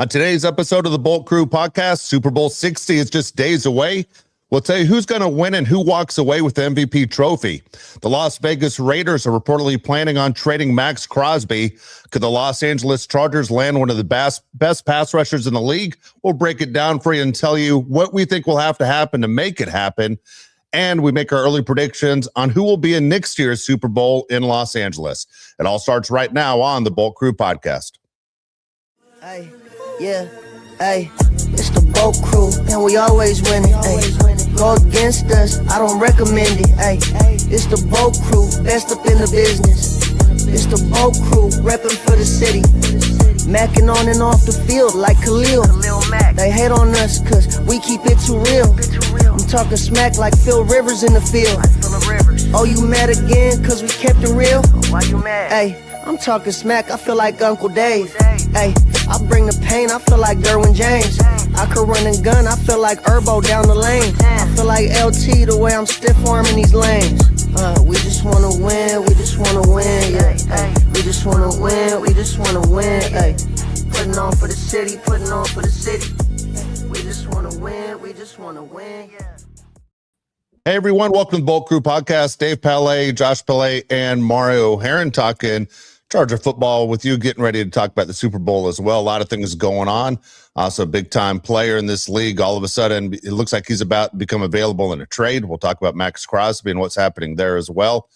On today's episode of the Bolt Crew podcast, Super Bowl 60 is just days away. We'll tell you who's going to win and who walks away with the MVP trophy. The Las Vegas Raiders are reportedly planning on trading Maxx Crosby. Could the Los Angeles Chargers land one of the best pass rushers in the league? We'll break it down for you and tell you what we think will have to happen to make it happen. And we make our early predictions on who will be in next year's Super Bowl in Los Angeles. It all starts right now on the Bolt Crew podcast. Hey, yeah, hey, it's the Bolt Crew, and we always winning. Hey, go against us, I don't recommend it. Hey, it's the Bolt Crew, best up in the business. It's the Bolt Crew, repping for the city. Macking on and off the field like Khalil. They hate on us cause we keep it too real. I'm talking smack like Phil Rivers in the field. Oh, you mad again cause we kept it real? Why you mad? Hey, I'm talking smack, I feel like Uncle Dave. Hey, I bring the pain, I feel like Derwin James. I could run and gun, I feel like Herbo down the lane. I feel like LT the way I'm stiff arming these lanes. We just wanna win, we just wanna win, yeah. Ay, we just wanna win, we just wanna win, ay. Putting on for the city, putting on for the city. We just wanna win, we just wanna win, yeah. Hey everyone, welcome to the Bolt Crew podcast. Dave Palais, Josh Palais, and Mario Heron talking Charger football with you, getting ready to talk about the Super Bowl as well. A lot of things going on. Also a big-time player in this league. All of a sudden, it looks like he's about to become available in a trade. We'll talk about Maxx Crosby and what's happening there as well.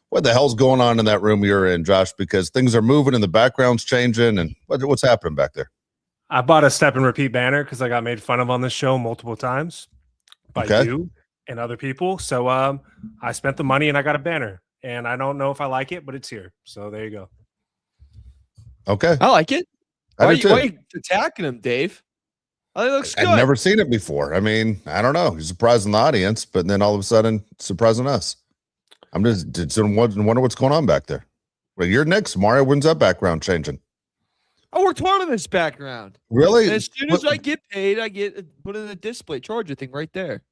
What the hell's going on in that room you're in, Josh? Because things are moving and the background's changing. And what's happening back there? I bought a step and repeat banner because I got made fun of on this show multiple times by you and other people. So I spent the money and I got a banner. And I don't know if I like it, but it's here. So there you go. Okay. I like it. Why are do you attacking him, Dave? Oh, it looks good. I've never seen it before. I mean, I don't know. He's surprising the audience, but then all of a sudden, surprising us. I'm just wonder what's going on back there. Well, you're next, Mario. When's that background changing? I worked hard on this background. Really? And as soon as I get paid, I get put in the display charger thing right there.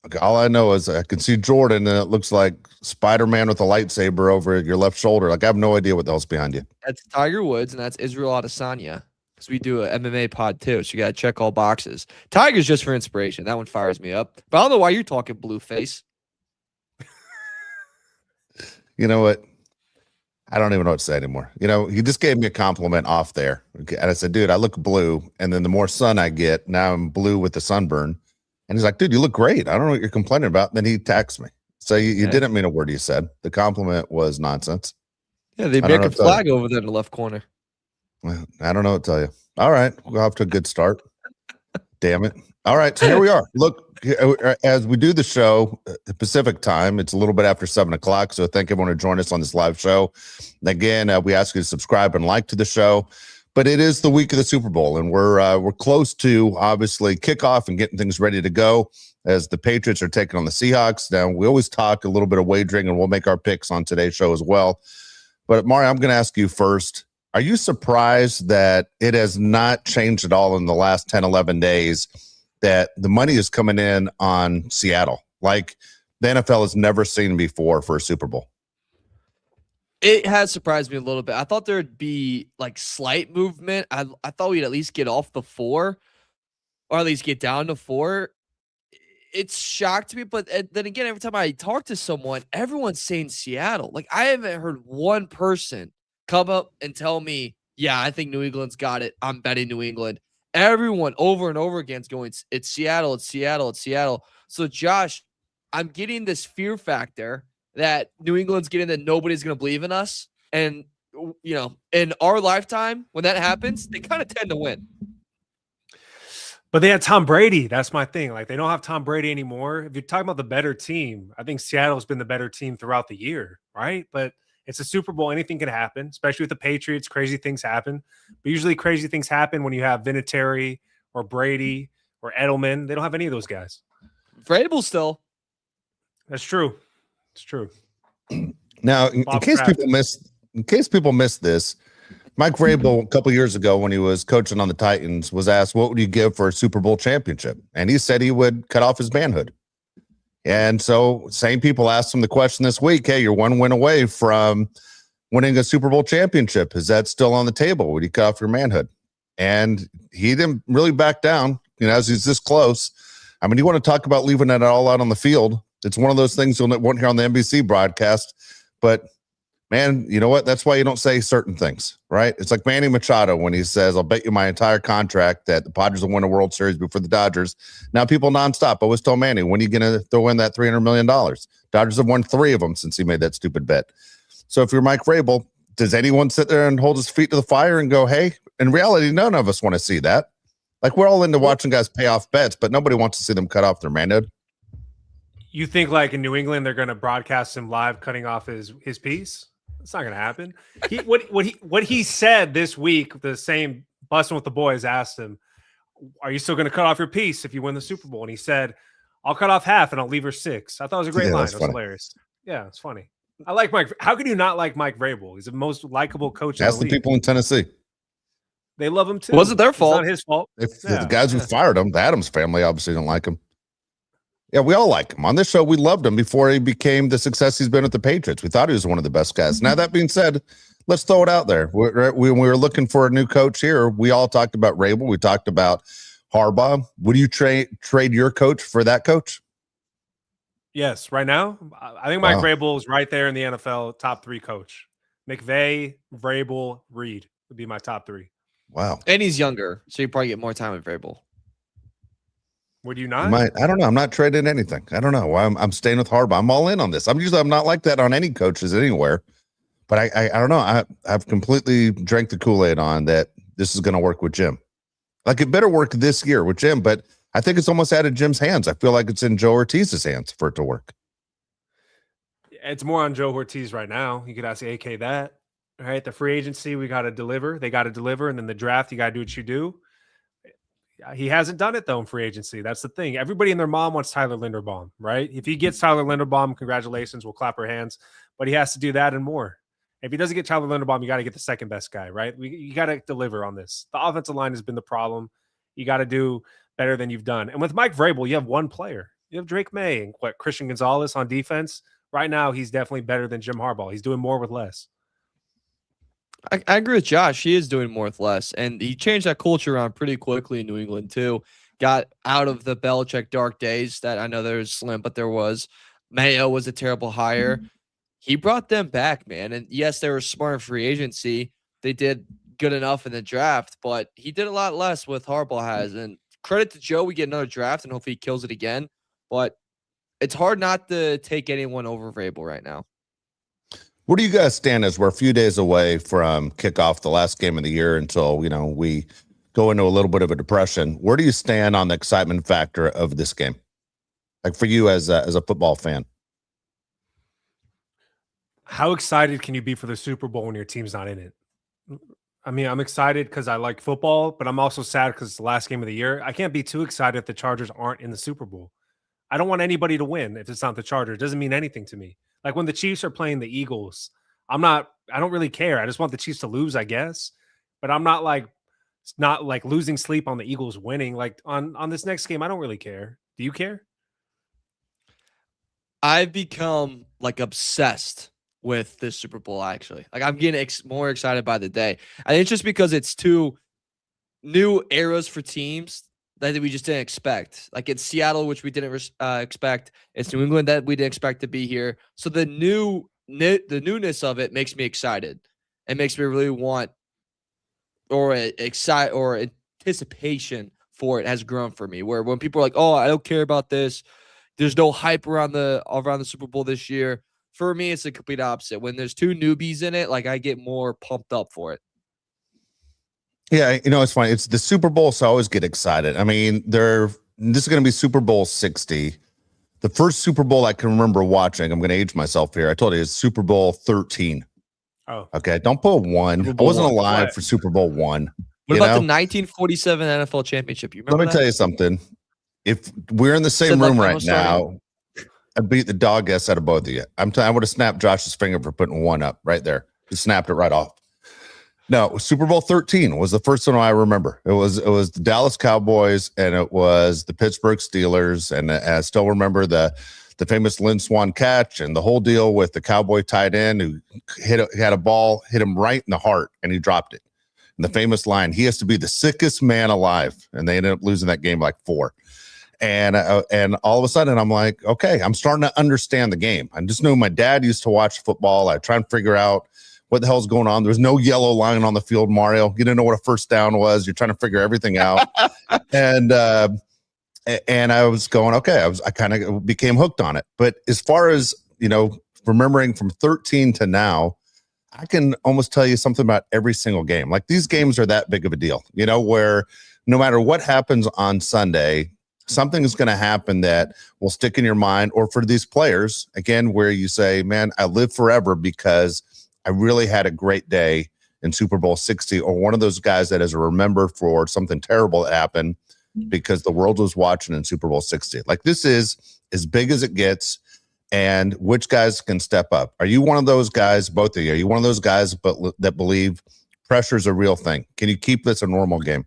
Okay, all I know is I can see Jordan, and it looks like Spider-Man with a lightsaber over your left shoulder. Like, I have no idea what the hell's behind you. That's Tiger Woods, and that's Israel Adesanya. Because we do an MMA pod, too, so you got to check all boxes. Tiger's just for inspiration. That one fires me up. But I don't know why you're talking blue face. You know what? I don't even know what to say anymore. You know, he just gave me a compliment off there. And I said, dude, I look blue. And then the more sun I get, now I'm blue with the sunburn. And he's like, dude, you look great. I don't know what you're complaining about. And then he texts me. So you didn't mean a word you said. The compliment was nonsense. Yeah, the American flag over there in the left corner. Well, I don't know what to tell you. All right. We're off to a good start. Damn it. All right. So here we are. Look, as we do the show, Pacific time, it's a little bit after 7 o'clock. So thank everyone to join us on this live show. Again, we ask you to subscribe and like to the show. But it is the week of the Super Bowl, and we're close to, obviously, kickoff and getting things ready to go as the Patriots are taking on the Seahawks. Now, we always talk a little bit of wagering, and we'll make our picks on today's show as well. But, Mario, I'm going to ask you first. Are you surprised that it has not changed at all in the last 10, 11 days that the money is coming in on Seattle? Like the NFL has never seen before for a Super Bowl. It has surprised me a little bit. I thought there'd be like slight movement. I thought we'd at least get off the 4 or at least get down to 4. It's shocked me, but then again, every time I talk to someone, everyone's saying Seattle. Like, I haven't heard one person come up and tell me, yeah, I think New England's got it. I'm betting New England. Everyone over and over again is going, it's Seattle, it's Seattle, it's Seattle. So, Josh, I'm getting this fear factor that New England's getting that nobody's going to believe in us. And, you know, in our lifetime, when that happens, they kind of tend to win. But they had Tom Brady. That's my thing. Like, they don't have Tom Brady anymore. If you're talking about the better team, I think Seattle's been the better team throughout the year, right? But it's a Super Bowl. Anything can happen, especially with the Patriots. Crazy things happen. But usually crazy things happen when you have Vinatieri or Brady or Edelman. They don't have any of those guys. Vrabel still. That's true. It's true. Now, in case people missed this, Mike Vrabel a couple years ago when he was coaching on the Titans was asked, what would you give for a Super Bowl championship? And he said he would cut off his manhood. And so same people asked him the question this week, hey, you're one win away from winning a Super Bowl championship. Is that still on the table? Would you cut off your manhood? and he didn't really back down, as he's this close. I mean, you want to talk about leaving it all out on the field. It's one of those things you won't hear on the NBC broadcast, but man, you know what? That's why you don't say certain things, right? It's like Manny Machado when he says, I'll bet you my entire contract that the Padres will win a World Series before the Dodgers. Now people nonstop always tell Manny, when are you going to throw in that $300 million? Dodgers have won 3 of them since he made that stupid bet. So if you're Mike Vrabel, does anyone sit there and hold his feet to the fire and go, hey, in reality, none of us want to see that. Like, we're all into watching guys pay off bets, but nobody wants to see them cut off their manhood. You think like in New England, they're going to broadcast him live cutting off his piece? It's not going to happen. What he said this week, the same Busting with the Boys asked him, are you still going to cut off your piece if you win the Super Bowl? And he said, I'll cut off half and I'll leave her 6. I thought it was a great line. It was hilarious. Yeah, it's funny. I like Mike. How could you not like Mike Vrabel? He's the most likable coach. That's the people in Tennessee. They love him too. Was it their fault? It's not his fault. The guys who fired him, the Adams family obviously don't like him. Yeah, we all like him. On this show, we loved him before he became the success he's been at the Patriots. We thought he was one of the best guys. Now, that being said, let's throw it out there. When we were looking for a new coach here, we all talked about Vrabel. We talked about Harbaugh. Would you trade your coach for that coach? Yes, right now, I think Mike Vrabel is right there in the NFL top 3 coach. McVay, Vrabel, Reed would be my top 3. Wow. And he's younger, so you probably get more time with Vrabel. Would you not? I don't know. I'm not trading anything. I don't know. I'm staying with Harbaugh. I'm all in on this. I'm not like that on any coaches anywhere. But I don't know. I've completely drank the Kool-Aid on that this is going to work with Jim. Like, it better work this year with Jim, but I think it's almost out of Jim's hands. I feel like it's in Joe Ortiz's hands for it to work. It's more on Joe Ortiz right now. You could ask AK that. All right, the free agency, we got to deliver. They got to deliver. And then the draft, you got to do what you do. He hasn't done it, though, in free agency. That's the thing. Everybody and their mom wants Tyler Linderbaum, right? If he gets Tyler Linderbaum, congratulations. We'll clap our hands. But he has to do that and more. If he doesn't get Tyler Linderbaum, you got to get the second best guy, right? You got to deliver on this. The offensive line has been the problem. You got to do better than you've done. And with Mike Vrabel, you have one player. You have Drake May and Christian Gonzalez on defense. Right now, he's definitely better than Jim Harbaugh. He's doing more with less. I agree with Josh. He is doing more with less. And he changed that culture around pretty quickly in New England, too. Got out of the Belichick dark days that I know there was slim, but there was. Mayo was a terrible hire. He brought them back, man. And yes, they were smart in free agency. They did good enough in the draft, but he did a lot less with Harbaugh has. And credit to Joe, we get another draft, and hopefully he kills it again. But it's hard not to take anyone over Vrabel right now. Where do you guys stand as we're a few days away from kickoff, the last game of the year, until we go into a little bit of a depression? Where do you stand on the excitement factor of this game? Like, for you as a football fan. How excited can you be for the Super Bowl when your team's not in it? I mean, I'm excited because I like football, but I'm also sad because it's the last game of the year. I can't be too excited if the Chargers aren't in the Super Bowl. I don't want anybody to win if it's not the Chargers. It doesn't mean anything to me. Like, when the Chiefs are playing the Eagles, I don't really care. I just want the Chiefs to lose, I guess. But I'm not like losing sleep on the Eagles winning. Like, on this next game, I don't really care. Do you care? I've become like obsessed with this Super Bowl, actually. Like, I'm getting more excited by the day. I think it's just because it's 2 new eras for teams that we just didn't expect. Like, it's Seattle, which we didn't expect. It's New England that we didn't expect to be here. So the newness of it makes me excited. It makes me really want or anticipation for it has grown for me. Where when people are like, "Oh, I don't care about this. There's no hype around the Super Bowl this year." For me, it's the complete opposite. When there's 2 newbies in it, like, I get more pumped up for it. Yeah, it's funny. It's the Super Bowl, so I always get excited. I mean, this is going to be Super Bowl 60. The first Super Bowl I can remember watching, I'm going to age myself here. I told you, it's Super Bowl 13. Oh, okay. Don't put 1. I wasn't alive for Super Bowl 1. What about the 1947 NFL championship? You remember? Let me tell you something. If we're in the same room right now, I beat the dog ass out of both of you. I would have snapped Josh's finger for putting 1 up right there. He snapped it right off. No, Super Bowl 13 was the first one I remember. It was the Dallas Cowboys and it was the Pittsburgh Steelers. And I still remember the famous Lynn Swan catch and the whole deal with the Cowboy tight end who had a ball, hit him right in the heart, and he dropped it. And the famous line, he has to be the sickest man alive. And they ended up losing that game like 4. And all of a sudden I'm like, okay, I'm starting to understand the game. I just know my dad used to watch football. I try and figure out what the hell's going on. There's no yellow line on the field, Mario. You didn't know what a first down was. You're trying to figure everything out. and I was going, okay, I kind of became hooked on it. But as far as, remembering from 13 to now, I can almost tell you something about every single game. Like these games are that big of a deal, where no matter what happens on Sunday, something is going to happen that will stick in your mind. Or for these players, again, where you say, man, I live forever because I really had a great day in Super Bowl 60, or one of those guys that is remembered for something terrible that happened because the world was watching in Super Bowl 60. Like this is as big as it gets. And which guys can step up? Are you one of those guys, both of you? Are you one of those guys that believe pressure is a real thing? Can you keep this a normal game?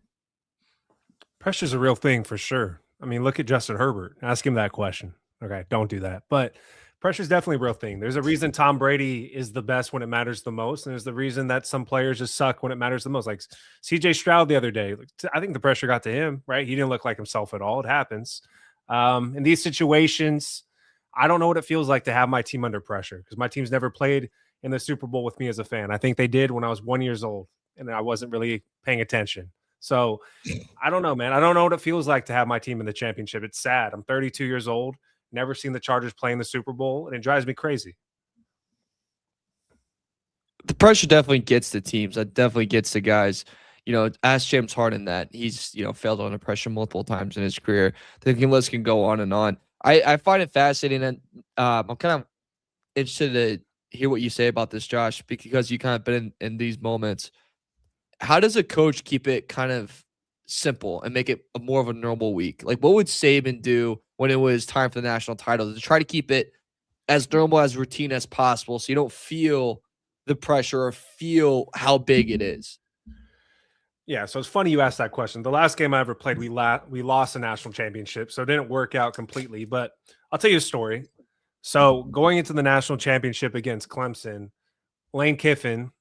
Pressure's a real thing for sure. I mean, look at Justin Herbert. Ask him that question. Okay, don't do that. But pressure is definitely a real thing. There's a reason Tom Brady is the best when it matters the most. And there's the reason that some players just suck when it matters the most. Like CJ Stroud the other day. I think the pressure got to him, right? He didn't look like himself at all. It happens. In these situations, I don't know what it feels like to have my team under pressure because my team's never played in the Super Bowl with me as a fan. I think they did when I was 1 year old and I wasn't really paying attention. So I don't know, man. I don't know what it feels like to have my team in the championship. It's sad. I'm 32 years old, never seen the Chargers play in the Super Bowl, and it drives me crazy. The pressure definitely gets the teams. That definitely gets the guys. Ask James Harden that. He's, failed under pressure multiple times in his career. The list can go on and on. I find it fascinating, and I'm kind of interested to hear what you say about this, Josh, because you kind of been in these moments. How does a coach keep it kind of simple and make it more of a normal week? Like, what would Saban do when it was time for the national title to try to keep it as normal, as routine as possible so you don't feel the pressure or feel how big it is? Yeah, so it's funny you asked that question. The last game I ever played, we lost a national championship, so it didn't work out completely. But I'll tell you a story. So going into the national championship against Clemson, Lane Kiffin,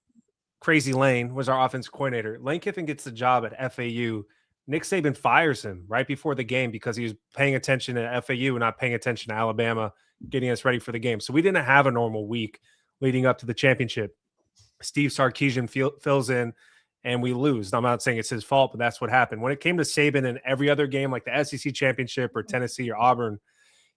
Crazy Lane, was our offensive coordinator. Lane Kiffin gets the job at FAU. Nick Saban fires him right before the game because he was paying attention to FAU and not paying attention to Alabama, getting us ready for the game. So we didn't have a normal week leading up to the championship. Steve Sarkisian fills in, and we lose. I'm not saying it's his fault, but that's what happened. When it came to Saban in every other game, like the SEC championship or Tennessee or Auburn,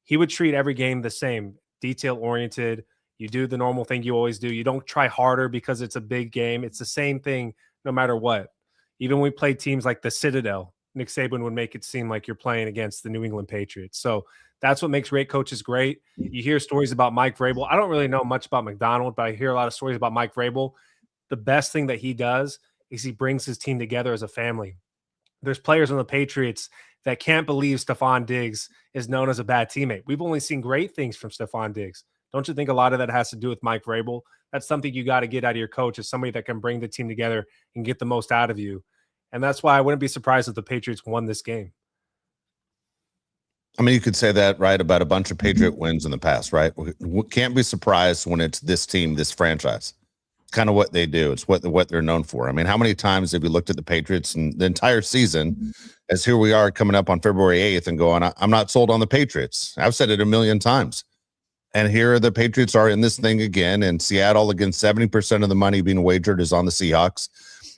he would treat every game the same, detail-oriented. You do the normal thing you always do. You don't try harder because it's a big game. It's the same thing no matter what. Even when we played teams like the Citadel, Nick Saban would make it seem like you're playing against the New England Patriots. So that's what makes great coaches great. You hear stories about Mike Vrabel. I don't really know much about McDonald, but I hear a lot of stories about Mike Vrabel. The best thing that he does is he brings his team together as a family. There's players on the Patriots that can't believe Stephon Diggs is known as a bad teammate. We've only seen great things from Stephon Diggs. Don't you think a lot of that has to do with Mike Vrabel? That's something you got to get out of your coach, is somebody that can bring the team together and get the most out of you. And that's why I wouldn't be surprised if the Patriots won this game. I mean, you could say that, right, about a bunch of Patriot wins in the past, right? We can't be surprised when it's this team, this franchise. It's kind of what they do. It's what they're known for. I mean, how many times have you looked at the Patriots and the entire season, as here we are coming up on February 8th and going, I'm not sold on the Patriots. I've said it a million times. And here the Patriots are in this thing again, and Seattle, again, 70% of the money being wagered is on the Seahawks.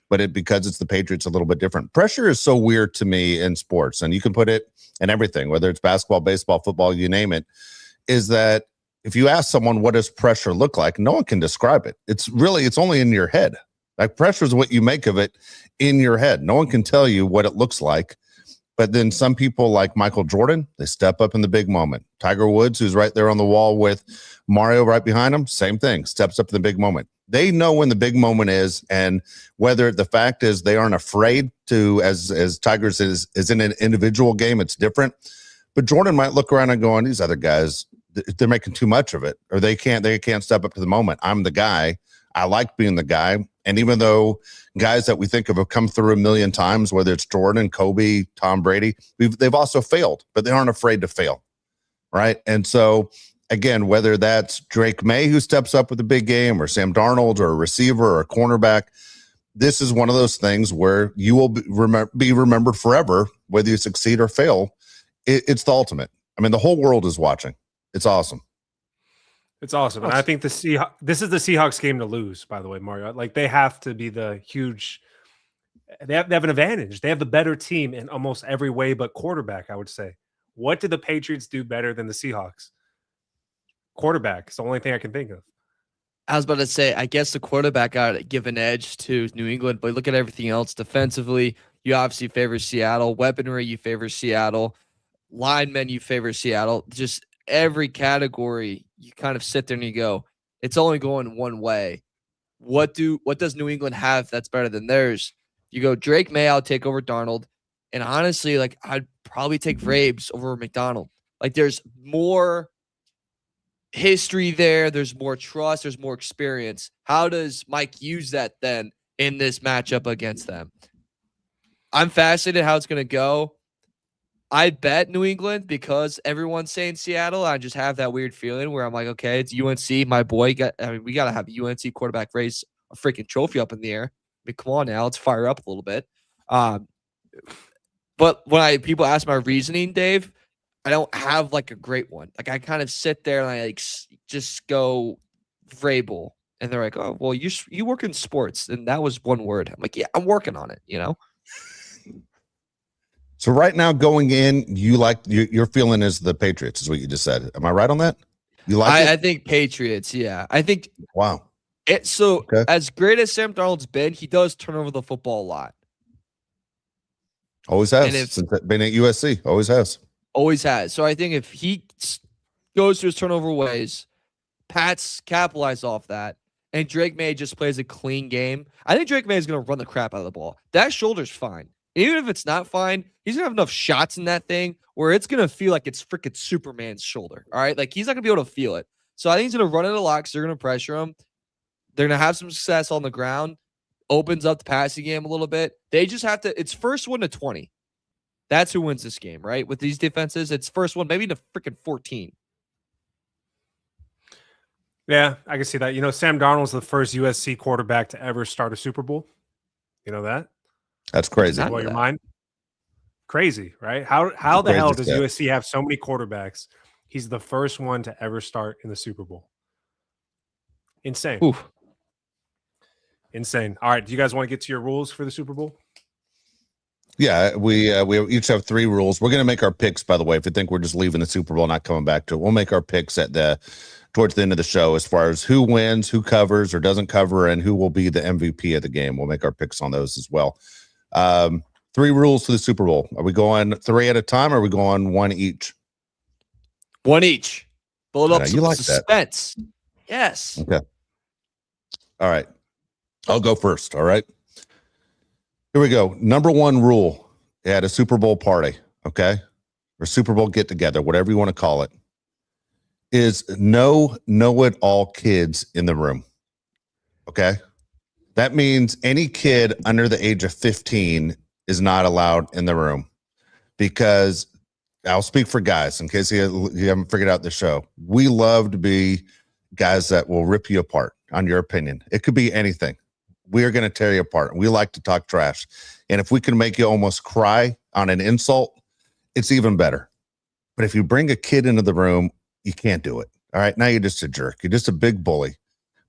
But because it's the Patriots, a little bit different. Pressure is so weird to me in sports, and you can put it in everything, whether it's basketball, baseball, football, you name it, is that if you ask someone what does pressure look like, no one can describe it. It's only in your head. Like, pressure is what you make of it in your head. No one can tell you what it looks like. But then some people like Michael Jordan, they step up in the big moment. Tiger Woods, who's right there on the wall with Mario right behind him, same thing, steps up in the big moment. They know when the big moment is, and whether the fact is they aren't afraid to, as Tigers is in an individual game, it's different. But Jordan might look around and go, on these other guys, they're making too much of it, or they can't step up to the moment. I'm the guy. I like being the guy. And even though guys that we think of have come through a million times, whether it's Jordan, Kobe, Tom Brady, they've also failed, but they aren't afraid to fail, right? And so, again, whether that's Drake May who steps up with a big game, or Sam Darnold, or a receiver, or a cornerback, this is one of those things where you will be remembered forever, whether you succeed or fail. It's the ultimate. I mean, the whole world is watching. It's awesome. It's awesome. And I think this is the Seahawks game to lose, by the way, Mario. Like, they have to be the huge – they have an advantage. They have the better team in almost every way but quarterback, I would say. What did the Patriots do better than the Seahawks? Quarterback. It's the only thing I can think of. I was about to say, I guess the quarterback got to give an edge to New England, but look at everything else. Defensively, you obviously favor Seattle. Weaponry, you favor Seattle. Linemen, you favor Seattle. Just every category, you kind of sit there and you go, it's only going one way. What does New England have that's better than theirs? You go, Drake May, I'll take over Darnold. And honestly, like, I'd probably take Vrabes over McDonald. Like, there's more history there. There's more trust. There's more experience. How does Mike use that then in this matchup against them? I'm fascinated how it's going to go. I bet New England because everyone's saying Seattle. I just have that weird feeling where I'm like, okay, it's UNC. My boy, we got to have UNC quarterback raise a freaking trophy up in the air. I mean, come on now, let's fire up a little bit. But when people ask my reasoning, Dave, I don't have like a great one. Like, I kind of sit there and I like just go Vrabel, and they're like, "Oh, well, you work in sports," and that was one word. I'm like, "Yeah, I'm working on it," you know. So right now, going in, your feeling is the Patriots, is what you just said. Am I right on that? You like it? I think Patriots. Yeah, I think. Wow. Okay. As great as Sam Darnold's been, he does turn over the football a lot. Always has. Since been at USC, always has. Always has. So I think if he goes to his turnover ways, Pats capitalize off that, and Drake May just plays a clean game, I think Drake May is going to run the crap out of the ball. That shoulder's fine. Even if it's not fine, he's going to have enough shots in that thing where it's going to feel like it's freaking Superman's shoulder. All right? Like, he's not going to be able to feel it. So I think he's going to run it a lot because they're going to pressure him. They're going to have some success on the ground. Opens up the passing game a little bit. They just have to – it's first 1 to 20. That's who wins this game, right? With these defenses, it's first one, maybe to freaking 14. Yeah, I can see that. You know, Sam Darnold's the first USC quarterback to ever start a Super Bowl. You know that? That's crazy. Blow your mind? Crazy, right? How the hell does USC have so many quarterbacks? He's the first one to ever start in the Super Bowl. Insane. Oof. Insane. All right, do you guys want to get to your rules for the Super Bowl? Yeah, we each have 3 rules. We're going to make our picks, by the way. If you think we're just leaving the Super Bowl, not coming back to it, we'll make our picks towards the end of the show as far as who wins, who covers or doesn't cover, and who will be the MVP of the game. We'll make our picks on those as well. 3 rules for the Super Bowl. Are we going 3 at a time, or are we going 1 each? 1 each. Build up some like suspense. That. Yes. Okay. All right. I'll go first. All right. Here we go. Number 1 rule at a Super Bowl party, okay, or Super Bowl get together, whatever you want to call it, is no know-it-all kids in the room. Okay, that means any kid under the age of 15 is not allowed in the room, because I'll speak for guys in case you haven't figured out the show. We love to be guys that will rip you apart on your opinion. It could be anything. We are going to tear you apart. We like to talk trash. And if we can make you almost cry on an insult, it's even better. But if you bring a kid into the room, you can't do it. All right. Now you're just a jerk. You're just a big bully.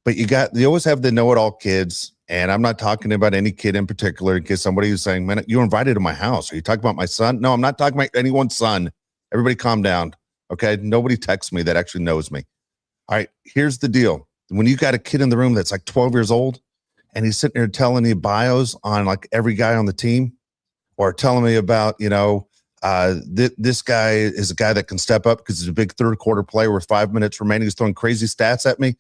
But you always have the know-it-all kids. And I'm not talking about any kid in particular, in case somebody is saying, man, you were invited to my house. Are you talking about my son? No, I'm not talking about anyone's son. Everybody calm down. Okay. Nobody texts me that actually knows me. All right. Here's the deal. When you got a kid in the room that's like 12 years old, and he's sitting there telling you bios on like every guy on the team, or telling me about, this guy is a guy that can step up because he's a big 3rd quarter player with 5 minutes remaining. He's throwing crazy stats at me.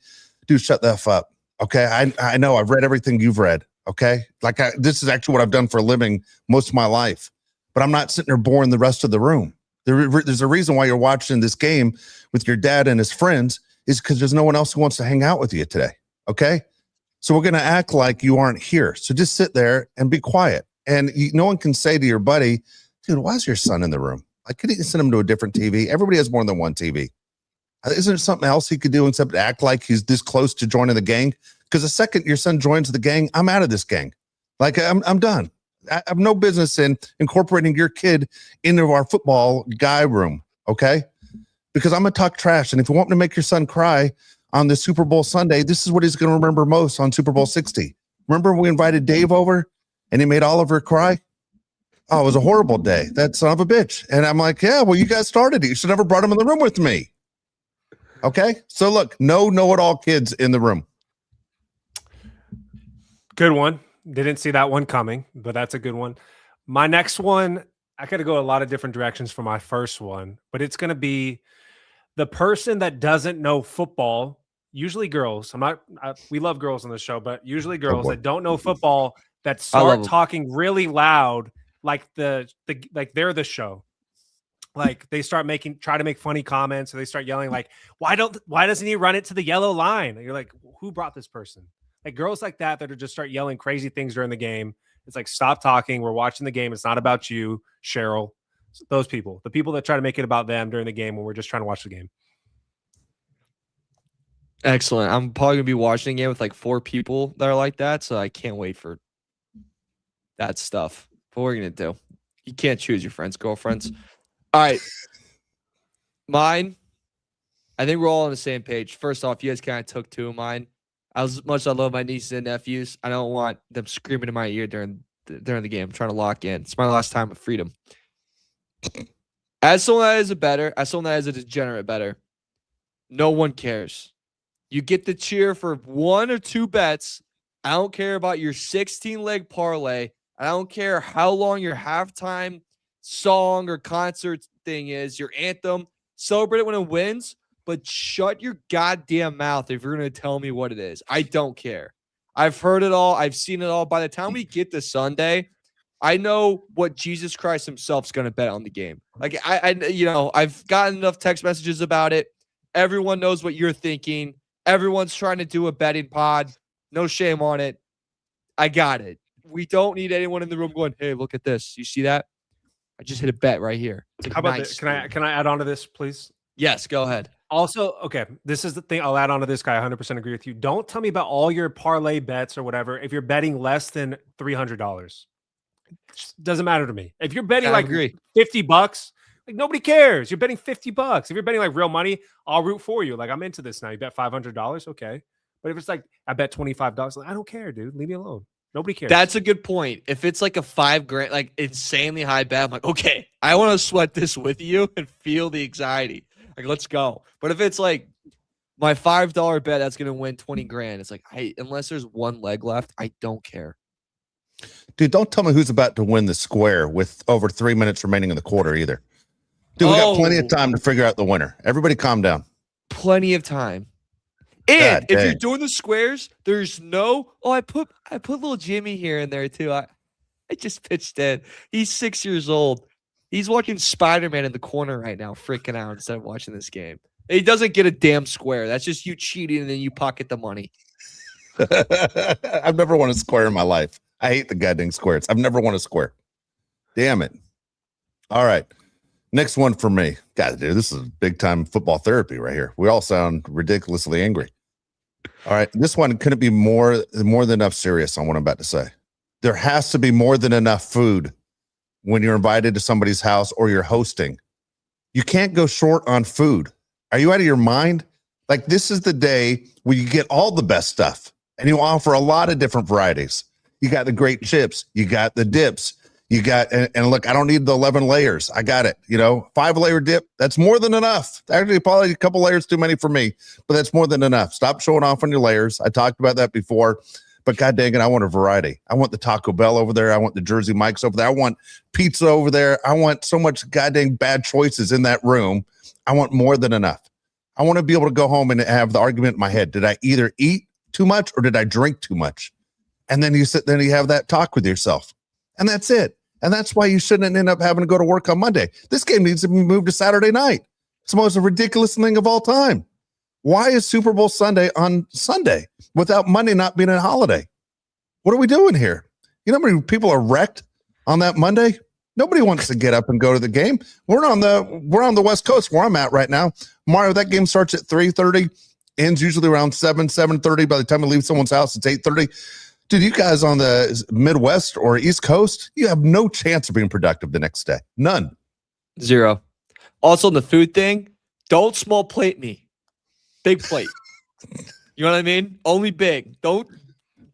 Dude, shut the F up. Okay. I know I've read everything you've read. Okay. Like this is actually what I've done for a living most of my life, but I'm not sitting there boring the rest of the room. There's a reason why you're watching this game with your dad and his friends, is because there's no one else who wants to hang out with you today. Okay. So we're going to act like you aren't here. So just sit there and be quiet. And no one can say to your buddy, dude, why is your son in the room? Like, could you send him to a different TV? Everybody has more than one TV. Isn't there something else he could do except act like he's this close to joining the gang? Because the second your son joins the gang, I'm out of this gang. Like I'm done. I have no business in incorporating your kid into our football guy room. Okay. Because I'm going to talk trash. And if you want me to make your son cry on the Super Bowl Sunday, this is what he's going to remember most on Super Bowl 60. Remember when we invited Dave over and he made Oliver cry? Oh, it was a horrible day. That son of a bitch. And I'm like, yeah, well, you guys started it. You should never brought him in the room with me. Okay. So look, no know-it-all kids in the room. Good one. Didn't see that one coming, but that's a good one. My next one, I got to go a lot of different directions for my first one, but it's going to be the person that doesn't know football, usually girls. We love girls on the show, but usually girls that don't know football that start talking really loud, like like they're the show. Like they try to make funny comments, or they start yelling like, why doesn't he run it to the yellow line? And you're like, who brought this person? Like girls like that are just start yelling crazy things during the game. It's like, stop talking. We're watching the game. It's not about you, Cheryl. Those people, the people that try to make it about them during the game when we're just trying to watch the game. Excellent. I'm probably going to be watching the game with like 4 people that are like that. So I can't wait for that stuff. What we're going to do. You can't choose your friends, girlfriends. All right. Mine. I think we're all on the same page. First off, you guys kind of took 2 of mine. As much as I love my nieces and nephews, I don't want them screaming in my ear during the game. I'm trying to lock in. It's my last time of freedom. As someone that is a degenerate better, no one cares. You get to cheer for 1 or 2 bets. I don't care about your 16-leg parlay. I don't care how long your halftime song or concert thing is, your anthem. Celebrate it when it wins. But shut your goddamn mouth if you're going to tell me what it is. I don't care. I've heard it all. I've seen it all. By the time we get to Sunday, I know what Jesus Christ himself is going to bet on the game. Like I've gotten enough text messages about it. Everyone knows what you're thinking. Everyone's trying to do a betting pod. No shame on it. I got it. We don't need anyone in the room going, hey, look at this. You see that? I just hit a bet right here. How about this? Can I add on to this, please? Yes, go ahead. Also, okay, this is the thing. I'll add on to this guy. I 100% agree with you. Don't tell me about all your parlay bets or whatever if you're betting less than $300. Doesn't matter to me. If you're betting like $50, like nobody cares. You're betting $50. If you're betting like real money, I'll root for you. Like I'm into this now. You bet $500, okay. But if it's like I bet $25, like, I don't care, dude. Leave me alone. Nobody cares. That's a good point. If it's like a $5,000, like insanely high bet, I'm like, okay, I want to sweat this with you and feel the anxiety. Like, let's go. But if it's like my $5 bet that's going to win $20,000, it's like, unless there's 1 leg left, I don't care. Dude, don't tell me who's about to win the square with over 3 minutes remaining in the quarter either. Dude, we got plenty of time to figure out the winner. Everybody calm down. Plenty of time. And if you're doing the squares, there's no, I put little Jimmy here in there too. I just pitched in. He's 6 years old. He's watching Spider-Man in the corner right now, freaking out instead of watching this game. He doesn't get a damn square. That's just you cheating, and then you pocket the money. I've never won a square in my life. I hate the goddamn squares. I've never won a square. Damn it. All right. Next one for me. God, dude, this is big-time football therapy right here. We all sound ridiculously angry. All right. This one couldn't be more than enough serious on what I'm about to say. There has to be more than enough food when you're invited to somebody's house or you're hosting. You can't go short on food. Are you out of your mind? Like, this is the day where you get all the best stuff and you offer a lot of different varieties. You got the great chips. You got the dips. You got, and look, I don't need the 11 layers. I got it. 5-layer dip. That's more than enough. Actually, probably a couple layers too many for me, but that's more than enough. Stop showing off on your layers. I talked about that before. But God dang it, I want a variety. I want the Taco Bell over there. I want the Jersey Mike's over there. I want pizza over there. I want so much goddamn bad choices in that room. I want more than enough. I want to be able to go home and have the argument in my head. Did I either eat too much or did I drink too much? And then you sit there and you have that talk with yourself. And that's it. And that's why you shouldn't end up having to go to work on Monday. This game needs to be moved to Saturday night. It's the most ridiculous thing of all time. Why is Super Bowl Sunday on Sunday without Monday not being a holiday? What are we doing here? You know how many people are wrecked on that Monday? Nobody wants to get up and go to the game. We're on the West Coast where I'm at right now. Mario, that game starts at 3:30, ends usually around 7:30. By the time we leave someone's house, it's 8:30. Dude, you guys on the Midwest or East Coast, you have no chance of being productive the next day. None. Zero. Also, on the food thing, don't small plate me. Big plate. You know what I mean? Only big. Don't.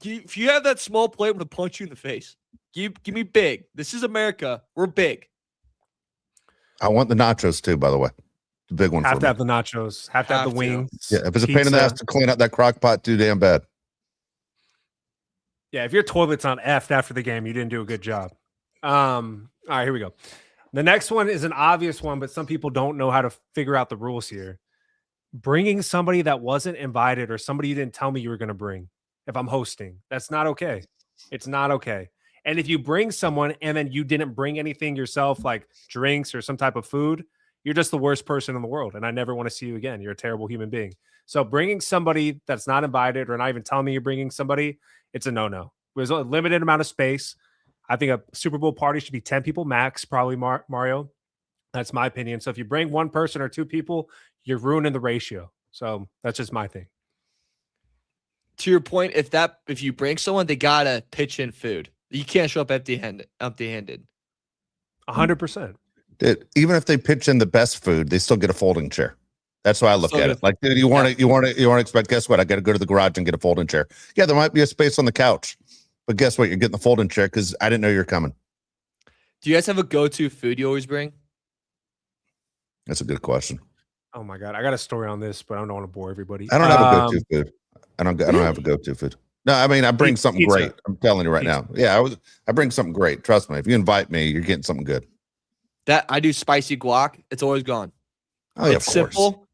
If you have that small plate, I'm going to punch you in the face. Give me big. This is America. We're big. I want the nachos too, by the way. The big one. Have for to me. have the nachos. Have to have the Have to. wings. Yeah, if it's a pain in the ass to clean out that crock pot, too damn bad. Yeah, if your toilet's on F after the game, you didn't do a good job. All right, here we go. The next one is an obvious one, but some people don't know how to figure out the rules here. Bringing somebody that wasn't invited or somebody you didn't tell me you were going to bring if I'm hosting, that's not okay. It's not okay. And if you bring someone and then you didn't bring anything yourself, like drinks or some type of food, you're just the worst person in the world. And I never want to see you again. You're a terrible human being. So bringing somebody that's not invited or not even telling me you're bringing somebody, it's a no-no. There's a limited amount of space. I think a Super Bowl party should be 10 people max, probably Mario. That's my opinion. So if you bring one person or two people, you're ruining the ratio. So that's just my thing. To your point, if you bring someone, they gotta pitch in food. You can't show up empty-handed. 100%. Dude, even if they pitch in the best food, they still get a folding chair. That's why I look at it. Like, dude, you want to expect, guess what? I got to go to the garage and get a folding chair. Yeah, there might be a space on the couch, but guess what? You're getting the folding chair because I didn't know you're coming. Do you guys have a go-to food you always bring? That's a good question. Oh my God. I got a story on this, but I don't want to bore everybody. I don't have a go-to food. I don't have a go-to food. No, I mean, I bring something pizza. great. I'm telling you right now. Yeah, I bring something great. Trust me. If you invite me, you're getting something good. That I do spicy guac. It's always gone. Oh, yeah, it's simple.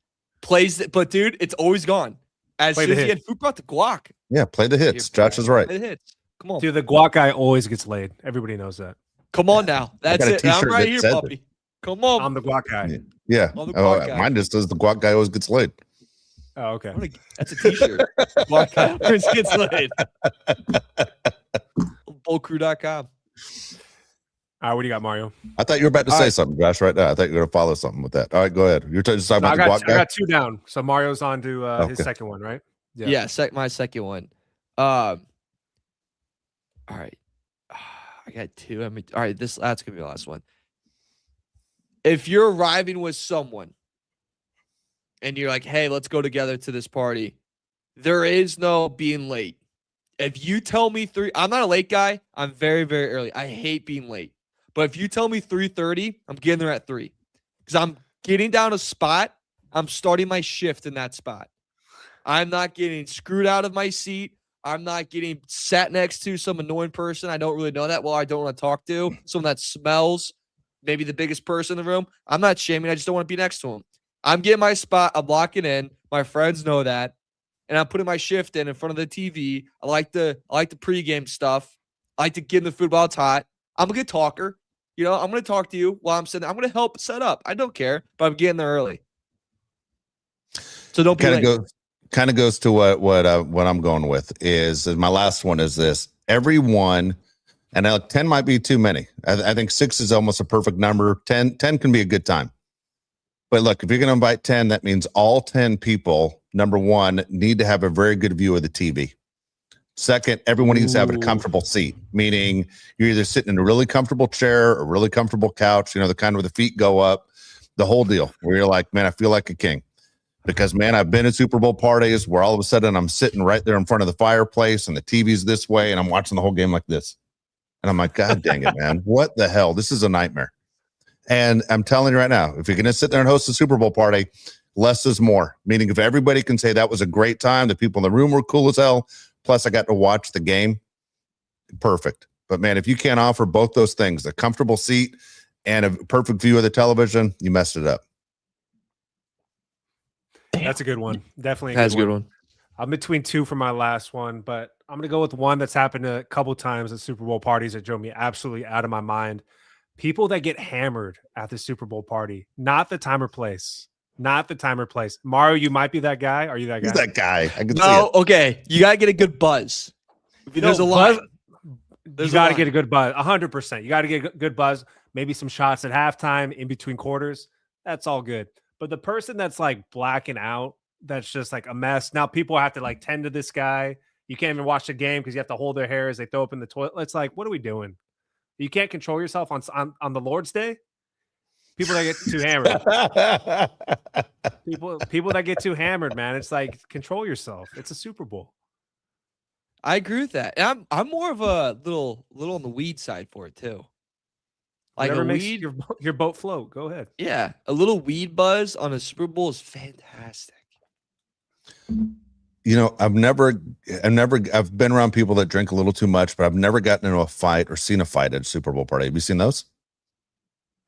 But dude, it's always gone. As Play soon the as you hits. get, who brought the guac? Yeah, play the hits. Josh is right. Play the hits. Come on. Dude, the guac guy always gets laid. Everybody knows that. Come on now. That's got a it. I'm t-shirt right that here, said puppy. Come on. I'm the guac guy. Yeah. I'm the guac guy. Mine just says the guac guy always gets laid. Oh, okay. That's a t-shirt. Guac guy always gets laid. Bullcrew.com. All right, what do you got, Mario? I thought you were about to say something, Josh, right now. I thought you were going to follow something with that. All right, go ahead. You're just talking about the guac guy? I got two down. So Mario's on to his second one, right? Yeah, my second one. All right. I got two. All right, that's going to be the last one. If you're arriving with someone and you're like, hey, let's go together to this party, there is no being late. If you tell me I'm not a late guy. I'm very, very early. I hate being late. But if you tell me 3:30, I'm getting there at 3. Because I'm getting down a spot. I'm starting my shift in that spot. I'm not getting screwed out of my seat. I'm not getting sat next to some annoying person I don't really know that well. I don't want to talk to. Someone that smells, maybe the biggest person in the room. I'm not shaming. I just don't want to be next to him. I'm getting my spot. I'm locking in. My friends know that. And I'm putting my shift in front of the TV. I like the pregame stuff. I like to get in the food while it's hot. I'm a good talker. You know, I'm going to talk to you while I'm sitting. I'm going to help set up. I don't care, but I'm getting there early. So don't be late. Kind of goes to what I'm going with is my last one is this. Everyone, and 10 might be too many. I think 6 is almost a perfect number. 10 can be a good time. But look, if you're going to invite 10, that means all 10 people, number one, need to have a very good view of the TV. Second, everyone needs to have a comfortable seat, meaning you're either sitting in a really comfortable chair or a really comfortable couch, the kind where the feet go up, the whole deal, where you're like, man, I feel like a king. Because, man, I've been at Super Bowl parties where all of a sudden I'm sitting right there in front of the fireplace and the TV's this way and I'm watching the whole game like this. And I'm like, God dang it, man. What the hell? This is a nightmare. And I'm telling you right now, if you're going to sit there and host a Super Bowl party, less is more. Meaning if everybody can say that was a great time, the people in the room were cool as hell, plus I got to watch the game, perfect. But, man, if you can't offer both those things, a comfortable seat and a perfect view of the television, you messed it up. That's a good one. Definitely That's a good one. I'm between two for my last one, but I'm going to go with one that's happened a couple times at Super Bowl parties that drove me absolutely out of my mind. People that get hammered at the Super Bowl party, not the time or place. Not the time or place. Mario, you might be that guy. Are you that guy? He's that guy. I can see No, it. okay. You got to get a good buzz. There's a lot. You got to get a good buzz. 100%. You got to get a good buzz. Maybe some shots at halftime, in between quarters. That's all good. But the person that's like blacking out, that's just like a mess. Now people have to like tend to this guy. You can't even watch the game because you have to hold their hair as they throw up in the toilet. It's like, what are we doing? You can't control yourself on the Lord's Day. People that get too hammered. People that get too hammered, man. It's like, control yourself. It's a Super Bowl. I agree with that. And I'm more of a little on the weed side for it too. Like Whatever a makes weed, your boat float. Go ahead. yeah, a little weed buzz on a Super Bowl is fantastic. I've been around people that drink a little too much, but I've never gotten into a fight or seen a fight at a Super Bowl party. Have you seen those?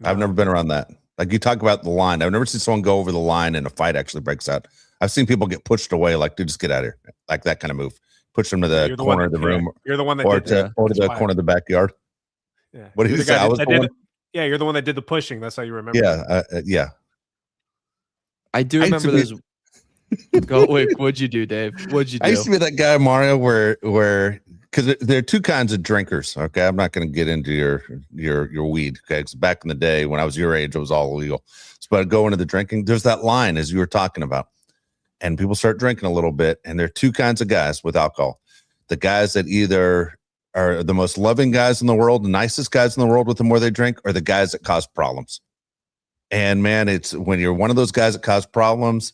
No. I've never been around that. Like, you talk about the line. I've never seen someone go over the line and a fight actually breaks out. I've seen people get pushed away, like, dude, just get out of here. Like that kind of move. Push them to the corner of the room. You're the one that or did to the corner of the backyard. Yeah. What did you say? I was the one? Yeah, you're the one that did the pushing. That's how you remember. Yeah, yeah. I do remember those. Wait, what'd you do, Dave? What'd you do? I used to be that guy, Mario, where because there are two kinds of drinkers. Okay, I'm not going to get into your weed. Okay, because back in the day when I was your age, it was all illegal. So, but going into the drinking, there's that line as you were talking about, and people start drinking a little bit, and there are two kinds of guys with alcohol: the guys that either are the most loving guys in the world, the nicest guys in the world with the more they drink, or the guys that cause problems. And man, it's when you're one of those guys that cause problems,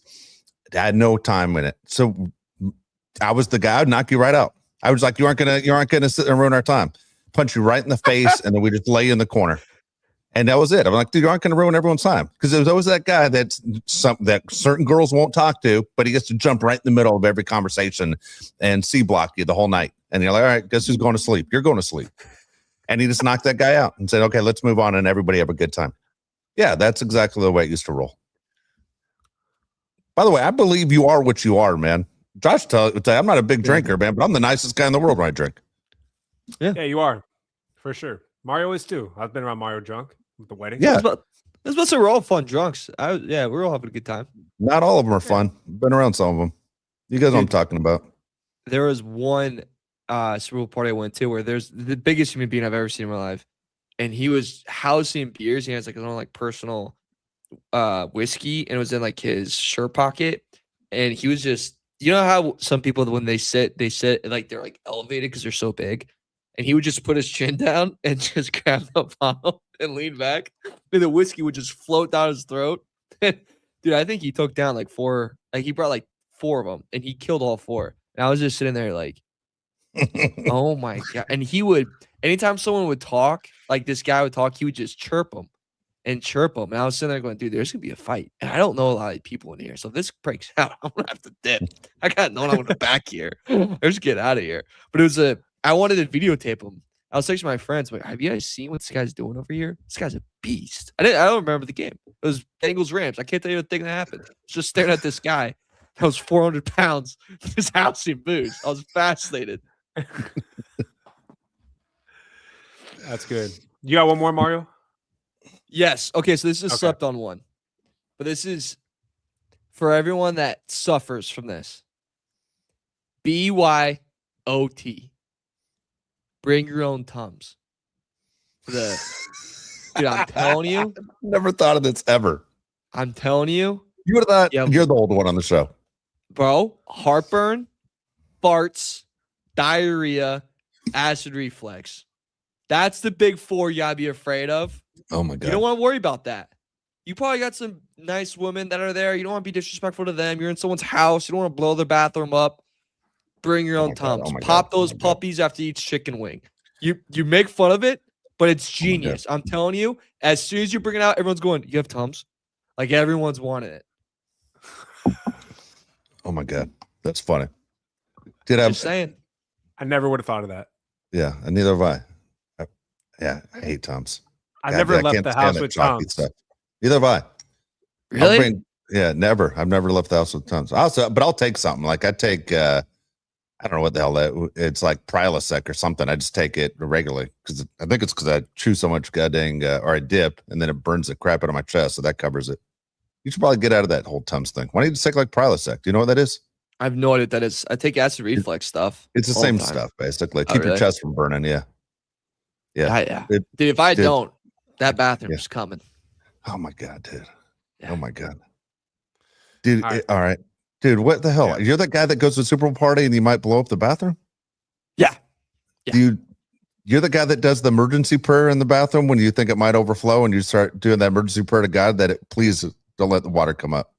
I had no time in it. So I was the guy, I'd knock you right out. I was like, you aren't gonna sit and ruin our time. Punch you right in the face, and then we just lay you in the corner. And that was it. I'm like, dude, you aren't gonna ruin everyone's time. Because there's always that guy that certain girls won't talk to, but he gets to jump right in the middle of every conversation and C-block you the whole night. And you're like, all right, guess who's going to sleep? You're going to sleep. And he just knocked that guy out and said, okay, let's move on and everybody have a good time. Yeah, that's exactly the way it used to roll. By the way, I believe you are what you are, man. Josh would say, I'm not a big drinker, man, but I'm the nicest guy in the world when I drink. Yeah, you are. For sure. Mario is too. I've been around Mario drunk with the wedding. Yeah. That's what we're all fun drunks. We're all having a good time. Not all of them are fun. Been around some of them. You guys know what I'm talking about. There was one Super Bowl party I went to where there's the biggest human being I've ever seen in my life. And he was housing beers. He has like his own like personal whiskey, and it was in like his shirt pocket. And he was just, you know how some people when they sit like they're like elevated because they're so big. And he would just put his chin down and just grab the bottle and lean back. And the whiskey would just float down his throat. Dude, I think he took down like four, like he brought like 4 of them and he killed all 4. And I was just sitting there like, oh my God. And he would, anytime someone would talk, like this guy would talk, he would just chirp them. And I was sitting there going, dude, there's going to be a fight. And I don't know a lot of people in here. So if this breaks out, I'm going to have to dip. I got no one back here. Let's get out of here. But it was I wanted to videotape him. I was texting my friends, like, have you guys seen what this guy's doing over here? This guy's a beast. I don't remember the game. It was Bengals Rams. I can't tell you a thing that happened. Just staring at this guy that was 400 pounds, just housing booze. I was fascinated. That's good. You got one more, Mario? Yes. Okay, so this is slept on one. But this is for everyone that suffers from this. BYOT. Bring your own Tums. Dude, I'm telling you. Never thought of this ever. I'm telling you. You would have thought you're the old one on the show. Bro, heartburn, farts, diarrhea, acid reflux. That's the big 4 you gotta be afraid of. Oh my God. You don't want to worry about that. You probably got some nice women that are there. You don't want to be disrespectful to them. You're in someone's house. You don't want to blow their bathroom up. Bring your own Tums. Pop those puppies after each chicken wing. You make fun of it, but it's genius. I'm telling you, as soon as you bring it out, everyone's going, you have Tums? Like everyone's wanting it. Oh my God. That's funny. Just saying. I never would have thought of that. Yeah, and neither have I. I hate Tums. I never left the house with Tums. Neither have I. Really? Never. I've never left the house with Tums. But I'll take something. Like I take I don't know what the hell it's like Prilosec or something. I just take it regularly because I think it's because I chew so much goddamn or I dip and then it burns the crap out of my chest, so that covers it. You should probably get out of that whole Tums thing. Why don't you just take like Prilosec? Do you know what that is? I have no idea what that is. I take acid reflux stuff. It's the same stuff basically. Keep your chest from burning. Yeah. Dude, if I don't, that bathroom's coming. Oh my God, dude. Yeah. Oh my God. Dude, all right. Dude, what the hell? Yeah. You're the guy that goes to a Super Bowl party and you might blow up the bathroom? Yeah. You're the guy that does the emergency prayer in the bathroom when you think it might overflow and you start doing that emergency prayer to God that please don't let the water come up.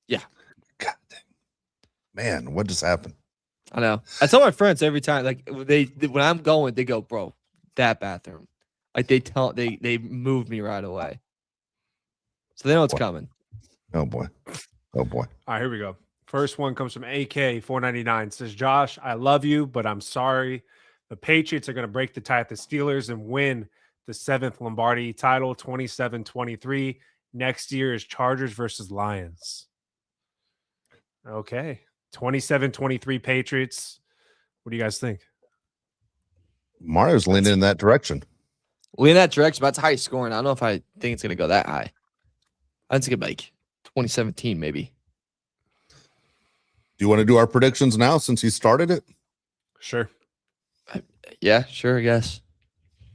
Yeah. God dang. Man, what just happened? I know. I tell my friends every time, like when I'm going, they go, bro, that bathroom. Like they move me right away. So they know it's coming. Oh boy. Oh boy. All right, here we go. First one comes from AK 499. Says, Josh, I love you, but I'm sorry. The Patriots are going to break the tie at the Steelers and win the 7th Lombardi title 27-23. Next year is Chargers versus Lions. Okay. 27-23 Patriots. What do you guys think? Mario's leaning in that direction. Lean that direction, but that's high scoring. I don't know if I think it's going to go that high. I think it's like 2017, maybe. Do you want to do our predictions now since you started it? Sure. Yeah, sure, I guess.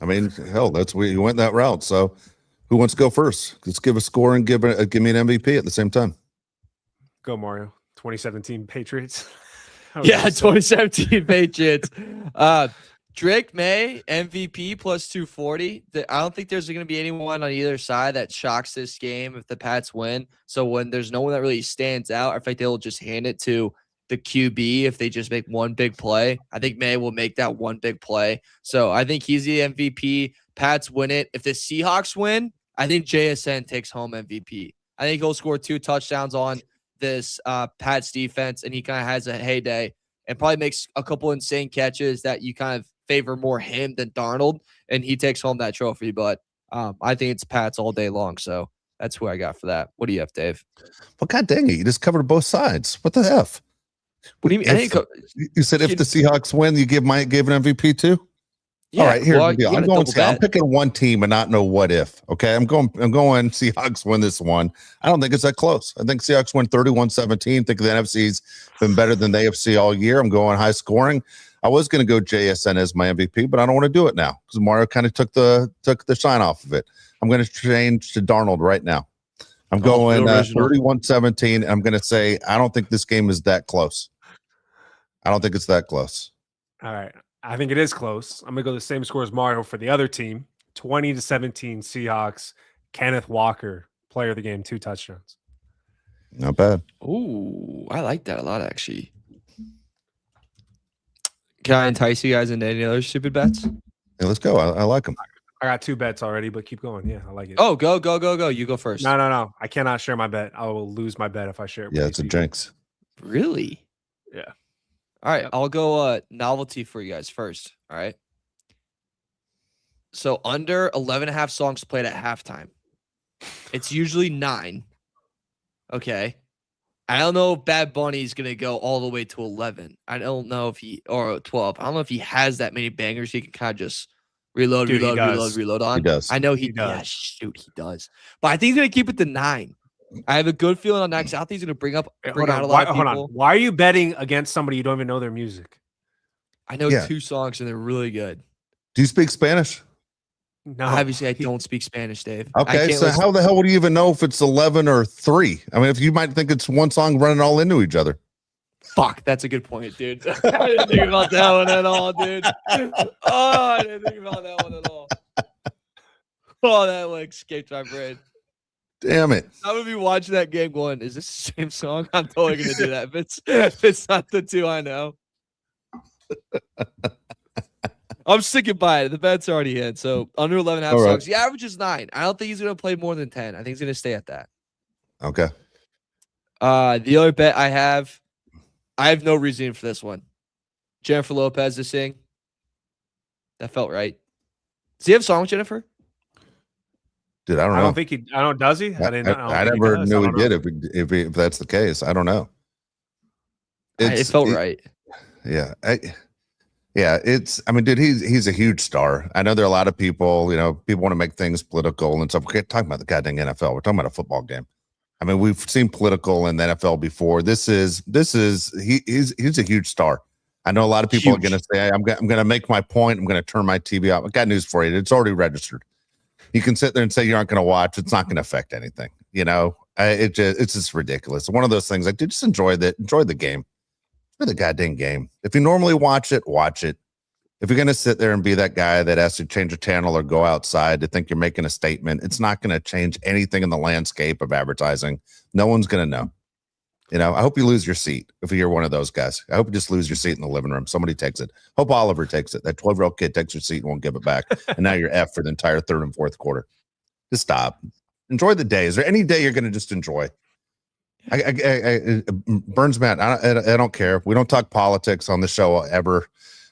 I mean, hell, you went that route. So who wants to go first? Let's give a score and give me an MVP at the same time. Go, Mario. 2017 Patriots. Yeah, 2017 Patriots. Drake May, MVP plus 240. I don't think there's going to be anyone on either side that shocks this game if the Pats win. So when there's no one that really stands out, I think they'll just hand it to the QB if they just make one big play. I think May will make that one big play. So I think he's the MVP. Pats win it. If the Seahawks win, I think JSN takes home MVP. I think he'll score 2 touchdowns on this Pats defense, and he kind of has a heyday and probably makes a couple insane catches that you kind of favor more him than Darnold, and he takes home that trophy. But I think it's Pats all day long. So that's who I got for that. What do you have, Dave? Well, God dang it. You just covered both sides. What the F? What do you mean? You said if the Seahawks win, you give an MVP too? Yeah, all right, here's well, the deal. I'm picking one team and not know what if. Okay. I'm going Seahawks win this one. I don't think it's that close. I think Seahawks win 31-17. Think the NFC's been better than the AFC all year. I'm going high scoring. I was going to go JSN as my MVP, but I don't want to do it now because Mario kind of took the shine off of it. I'm going to change to Darnold right now. I'm going 31-17. And I'm going to say, I don't think this game is that close. I don't think it's that close. All right. I think it is close. I'm going to go the same score as Mario for the other team. 20-17 Seahawks. Kenneth Walker, player of the game, 2 touchdowns. Not bad. Ooh, I like that a lot, actually. Can I entice you guys into any other stupid bets? Yeah, let's go. I like them. I got 2 bets already, but keep going. Yeah, I like it. Oh, go. You go first. No. I cannot share my bet. I will lose my bet if I share it. Yeah, it's a jinx. Really? Yeah. All right, I'll go novelty for you guys first. All right. So under 11.5 songs played at halftime. It's usually 9. Okay. I don't know if Bad Bunny is going to go all the way to 11. I don't know if or 12. I don't know if he has that many bangers he can kind of just reload on. He does. I know he does. Yeah, shoot, he does. But I think he's going to keep it to 9. I have a good feeling on that because I think he's going to bring out a lot of people. Hold on. Why are you betting against somebody you don't even know their music? I know 2 songs and they're really good. Do you speak Spanish? No. Obviously, I don't speak Spanish, Dave. Okay, so how the hell would you even know if it's 11 or 3? I mean, if you might think it's one song running all into each other. Fuck, that's a good point, dude. I didn't think about that one at all, dude. Oh, I didn't think about that one at all. Oh, that like escaped my brain. Damn it. I'm gonna be watching that game going, is this the same song? I'm totally gonna do that. If it's not the 2 I know. I'm sticking by it. The bet's already in. So under 11.5 songs. Right. The average is 9. I don't think he's gonna play more than 10. I think he's gonna stay at that. Okay. The other bet I have no reasoning for this one. Jennifer Lopez to sing. That felt right. Does he have a song with Jennifer? Dude, I don't know. think he. I don't. Does he? I never knew he did. If that's the case, I don't know. It felt right. Yeah. It's. I mean, dude, he's a huge star. I know there are a lot of people. People want to make things political and stuff. We're talking about the goddamn NFL. We're talking about a football game. I mean, we've seen political in the NFL before. He's a huge star. I know a lot of people are going to say, I'm going to make my point. I'm going to turn my TV off. I got news for you. It's already registered. You can sit there and say you aren't going to watch. It's not going to affect anything. It's just ridiculous. One of those things. Like, dude, just enjoy the game. Enjoy the goddamn game. If you normally watch it, watch it. If you're gonna sit there and be that guy that has to change a channel or go outside to think you're making a statement, it's not gonna change anything in the landscape of advertising. No one's gonna know. I hope you lose your seat if you're one of those guys. I hope you just lose your seat in the living room. Somebody takes it. Hope Oliver takes it. That 12-year-old kid takes your seat and won't give it back. And now you're F for the entire third and fourth quarter. Just stop. Enjoy the day. Is there any day you're going to just enjoy? Burns, man, I don't care. We don't talk politics on the show ever.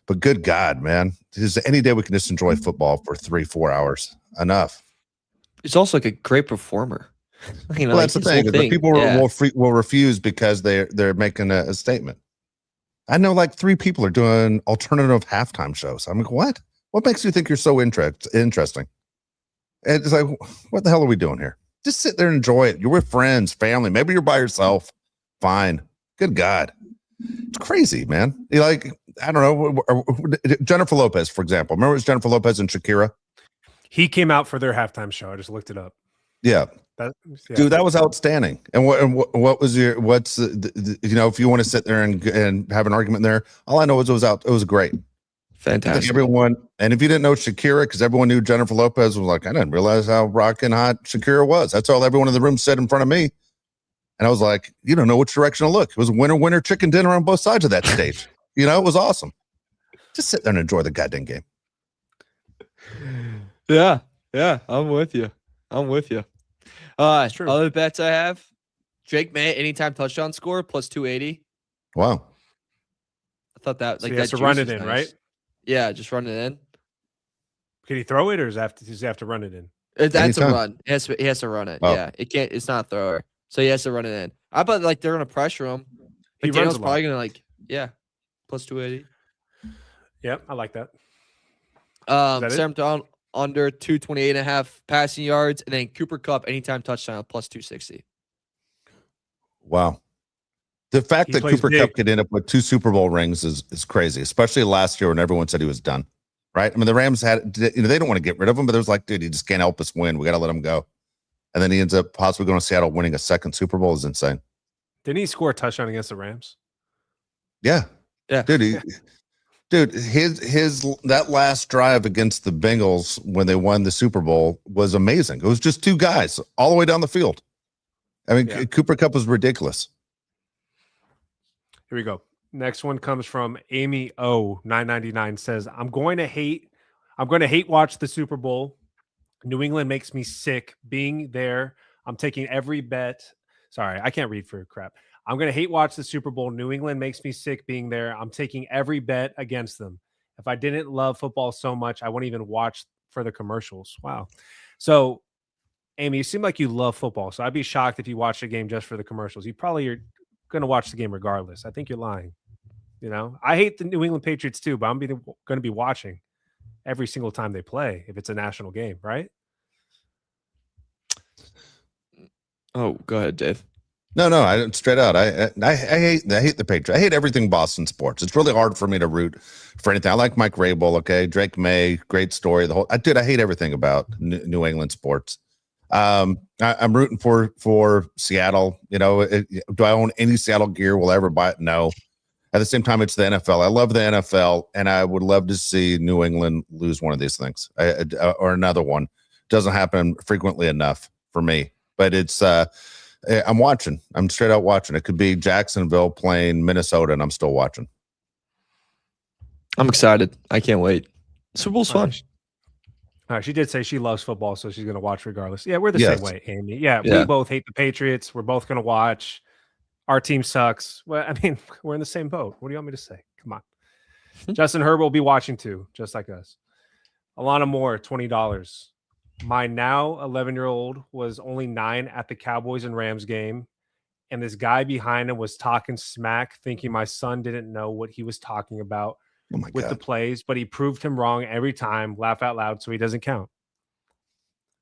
But good God, man. Is there any day we can just enjoy football for 3-4 hours? Enough. He's also like a great performer. Well, that's the thing. But people will refuse because they're making a statement. I know like 3 people are doing alternative halftime shows. I'm like, what? What makes you think you're so interesting? It's like, what the hell are we doing here? Just sit there and enjoy it. You're with friends, family. Maybe you're by yourself. Fine. Good God. It's crazy, man. Like, I don't know. Jennifer Lopez, for example. Remember it was Jennifer Lopez and Shakira? He came out for their halftime show. I just looked it up. Yeah. Dude, that was outstanding. And what was if you want to sit there and have an argument there, all I know is it was great. Fantastic. Everyone, and if you didn't know Shakira, because everyone knew Jennifer Lopez, was like, I didn't realize how rockin' hot Shakira was. That's all everyone in the room said in front of me. And I was like, you don't know which direction to look. It was winner chicken dinner on both sides of that stage. It was awesome. Just sit there and enjoy the goddamn game. Yeah, I'm with you. True. Other bets I have: Drake May anytime touchdown score plus 280. Wow. I thought that so he has to run it in, nice. Right? Yeah, just run it in. Can he throw it, or does he have to run it in? That's a run. He has to run it. Oh. Yeah, it can't. It's not a thrower, so he has to run it in. I bet like they're gonna pressure him. He Daniel's probably gonna plus 280. Yep, I like that. Sam Donald under 228.5 passing yards, and then Cooper Kupp anytime touchdown plus 260. Wow. The fact that Cooper Kupp could end up with 2 Super Bowl rings is crazy, especially last year when everyone said he was done. Right? I mean, the Rams had, they don't want to get rid of him, but it was like, dude, he just can't help us win. We got to let him go. And then he ends up possibly going to Seattle, winning a second Super Bowl. Is insane. Didn't he score a touchdown against the Rams? Yeah. Dude, that last drive against the Bengals when they won the Super Bowl was amazing. It was just 2 guys all the way down the field. I mean, Cooper Kupp was ridiculous. Here we go. Next one comes from Amy O 999 says, I'm going to hate watch the Super Bowl. New England makes me sick being there. I'm taking every bet. Sorry, I can't read for crap. I'm going to hate watch the Super Bowl. New England makes me sick being there. I'm taking every bet against them. If I didn't love football so much, I wouldn't even watch for the commercials. Wow. So, Amy, you seem like you love football. So I'd be shocked if you watched a game just for the commercials. You probably are going to watch the game regardless. I think you're lying. I hate the New England Patriots too, but I'm going to be watching every single time they play if it's a national game, right? Oh, go ahead, Dave. No, I straight out. I hate the Patriots. I hate everything Boston sports. It's really hard for me to root for anything. I like Mike Rabel. Okay, Drake May, great story. I hate everything about New England sports. I'm rooting for Seattle. Do I own any Seattle gear? Will I ever buy it? No. At the same time, it's the NFL. I love the NFL, and I would love to see New England lose one of these things or another one. Doesn't happen frequently enough for me, but it's. I'm watching. I'm straight out watching. It could be Jacksonville playing Minnesota, and I'm still watching. I'm excited. I can't wait. Super Bowl's fun. All right, she did say she loves football, so she's going to watch regardless. Yeah, we're the same way, Amy. Yeah, we both hate the Patriots. We're both going to watch. Our team sucks. Well, I mean, we're in the same boat. What do you want me to say? Come on. Justin Herbert will be watching too, just like us. Alana Moore, $20. My now 11-year-old was only 9 at the Cowboys and Rams game, and this guy behind him was talking smack, thinking my son didn't know what he was talking about with the plays, but he proved him wrong every time. Laugh out loud, so he doesn't count.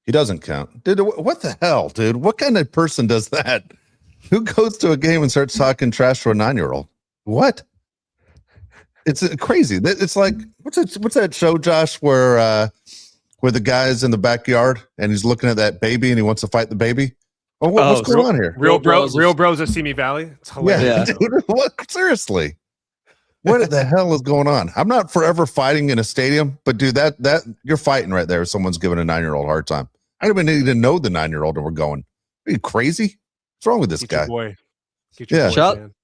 He doesn't count. Dude, what the hell, dude? What kind of person does that? Who goes to a game and starts talking trash to a 9-year-old? What? It's crazy. It's like, what's that show, Josh, where the guy's in the backyard and he's looking at that baby and he wants to fight the baby? Oh, what's going on here? Real bros bros of Simi Valley. It's hilarious. Yeah, dude, what? Seriously, what the hell is going on? I'm not forever fighting in a stadium, but dude, that you're fighting right there. Someone's giving a 9-year-old a hard time. I don't even need to know the 9-year-old, and we're going. Are you crazy? What's wrong with this Get guy? your boy. Get Yeah. your boy, man.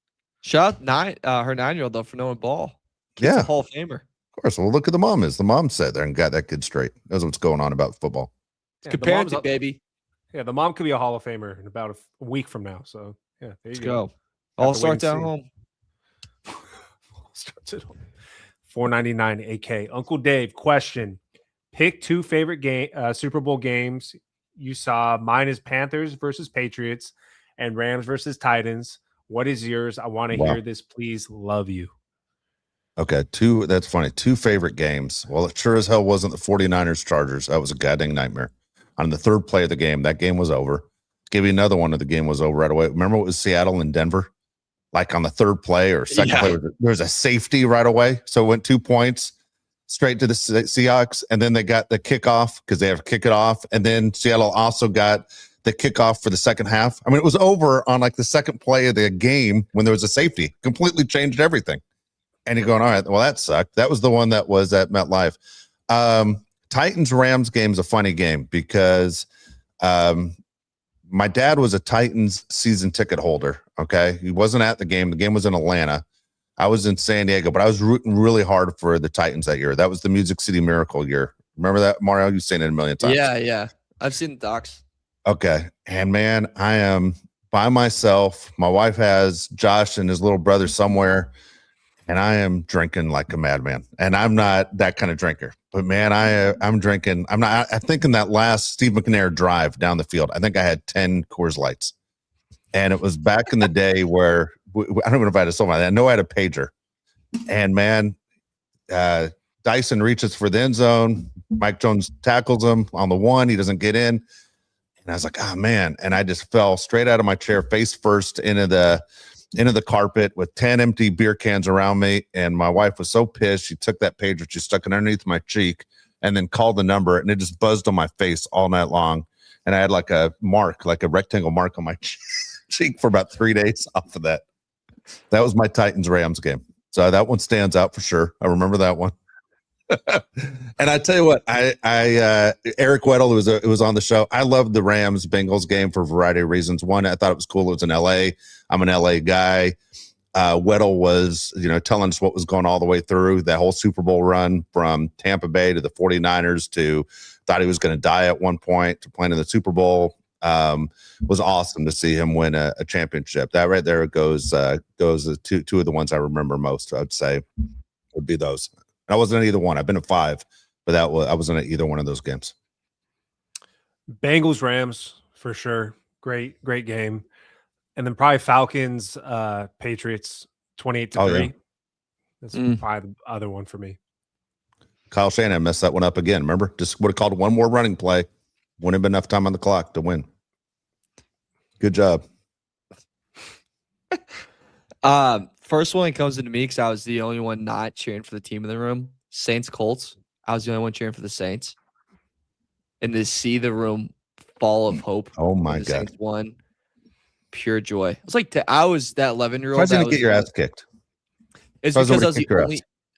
Shout her 9-year-old though for knowing ball. Kid's Yeah, a Hall of Famer. of course. Well, look at the mom is. The mom sat there and got that kid straight. Knows what's going on about football. Yeah, Good the mom's parenting, baby. Yeah, the mom could be a Hall of Famer in about a week from now. So yeah, there you Let's go. go. All Have to wait starts and at see. home. Starts at home. $4.99 AK. Uncle Dave, question: pick 2 favorite Super Bowl games you saw. Mine is Panthers versus Patriots and Rams versus Titans. What is yours? I want to hear this, please. Love you. Okay, 2. That's funny. 2 favorite games. Well, it sure as hell wasn't the 49ers Chargers. That was a goddamn nightmare. On the 3rd play of the game, that game was over. Give you another one of the game was over right away. Remember it was Seattle and Denver? Like on the 3rd play or second play, there was a safety right away. So it went 2 points straight to the Seahawks. And then they got the kickoff because they have to kick it off. And then Seattle also got the kickoff for the second half. I mean, it was over on like the 2nd play of the game when there was a safety. Completely changed everything. And you're going, all right, well, that sucked. That was the one that was at MetLife. Titans-Rams game is a funny game because my dad was a Titans season ticket holder, okay? He wasn't at the game. The game was in Atlanta. I was in San Diego, but I was rooting really hard for the Titans that year. That was the Music City Miracle year. Remember that, Mario? You've seen it a million times. Yeah. I've seen the docs. Okay. And, man, I am by myself. My wife has Josh and his little brother somewhere. And I am drinking like a madman. And I'm not that kind of drinker. But, man, I'm drinking. I think in that last Steve McNair drive down the field, I think I had 10 Coors Lights. And it was back in the day where I don't know if I had a soul. I know I had a pager. And, man, Dyson reaches for the end zone. Mike Jones tackles him on the 1. He doesn't get in. And I was like, oh, man. And I just fell straight out of my chair, face first into the carpet with 10 empty beer cans around me. And my wife was so pissed. She took that pager, she stuck it underneath my cheek and then called the number, and it just buzzed on my face all night long. And I had like a mark, like a rectangle mark on my cheek for about 3 days off of that. That was my Titans-Rams game. So that one stands out for sure. I remember that one. And I tell you what, Eric Weddle was on the show. I loved the Rams-Bengals game for a variety of reasons. One, I thought it was cool. It was in LA. I'm an LA guy. Weddle was, telling us what was going all the way through that whole Super Bowl run from Tampa Bay to the 49ers to thought he was going to die at one point to playing in the Super Bowl. Was awesome to see him win a championship. That right there goes two of the ones I remember most. I'd say would be those. I wasn't at either one. I've been at 5, but I wasn't at either one of those games. Bengals Rams for sure. Great game. And then probably Falcons Patriots 28-3. Yeah. That's probably the other one for me. Kyle Shanahan messed that one up again. Remember? Just would have called one more running play. Wouldn't have been enough time on the clock to win. Good job. First one comes into me because I was the only one not cheering for the team in the room. Saints Colts. I was the only one cheering for the Saints. And to see the room fall of hope. Oh my the God. Saints won. Pure joy. It's like I was that 11-year-old. Why didn't get your ass kicked? It's because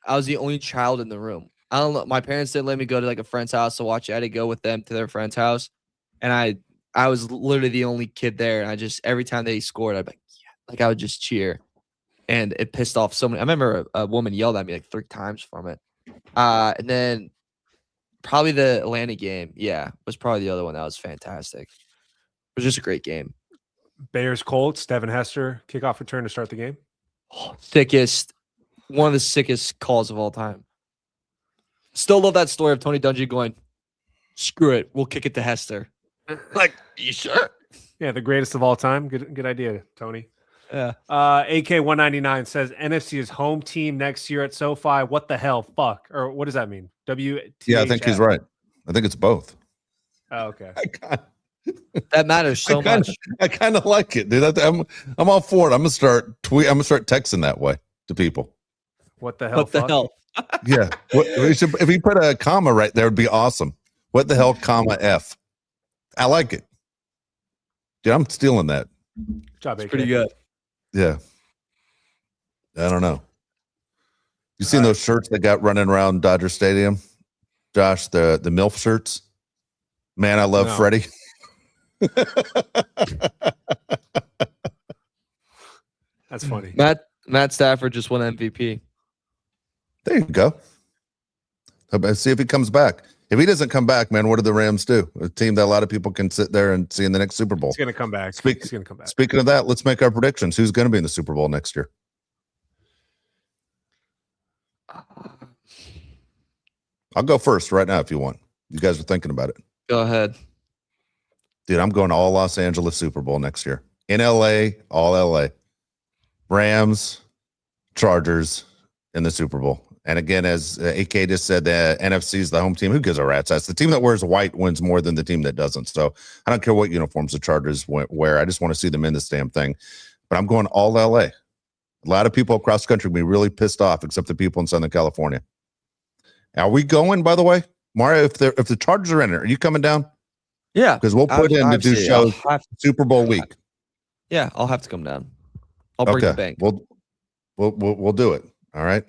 I was the only child in the room. I don't know. My parents didn't let me go to like a friend's house to watch it. I had to go with them to their friend's house. And I was literally the only kid there. And I just, every time they scored, I'd be like, yeah, like I would just cheer. And it pissed off so many. I remember a woman yelled at me like 3 times from it. And then probably the Atlanta game, was probably the other one that was fantastic. It was just a great game. Bears Colts, Devin Hester, kickoff return to start the game. One of the sickest calls of all time. Still love that story of Tony Dungy going, screw it, we'll kick it to Hester. Like, you sure? Yeah, the greatest of all time. Good idea, Tony. Yeah. AK199 says NFC is home team next year at SoFi. What the hell? Fuck. Or what does that mean? Yeah, I think he's right. I think it's both. Oh, okay. That matters so much. I kind of like it, dude. I'm all for it. I'm gonna start texting that way to people. What the hell? What the hell? Yeah. If you put a comma right there, it'd be awesome. What the hell, comma F? I like it. Dude, I'm stealing that. Good job, It's AK. pretty good. Yeah. I don't know. You seen those shirts that got running around Dodger Stadium, Josh? The MILF shirts. Man, I love No. Freddie. That's funny. Matt Stafford just won MVP. There you go. See if he comes back. If he doesn't come back, man, what do the Rams do? A team that a lot of people can sit there and see in the next Super Bowl. He's gonna come back. Speak- He's gonna come back. Speaking of that, let's make our predictions. Who's going to be in the Super Bowl next year? I'll go first right now if you want. You guys are thinking about it. Go ahead. Dude, I'm going all Los Angeles Super Bowl next year. In LA, all LA. Rams, Chargers in the Super Bowl. And again, as AK just said, the NFC is the home team. Who gives a rat's ass? The team that wears white wins more than the team that doesn't. So I don't care what uniforms the Chargers wear. I just want to see them in this damn thing. But I'm going all LA. A lot of people across the country will be really pissed off, except the people in Southern California. Are we going, by the way? Mario, if the Chargers are in it, are you coming down? Yeah. Because we'll put in to do shows Super Bowl week. Yeah, I'll have to come down. I'll break the bank. We'll do it. All right.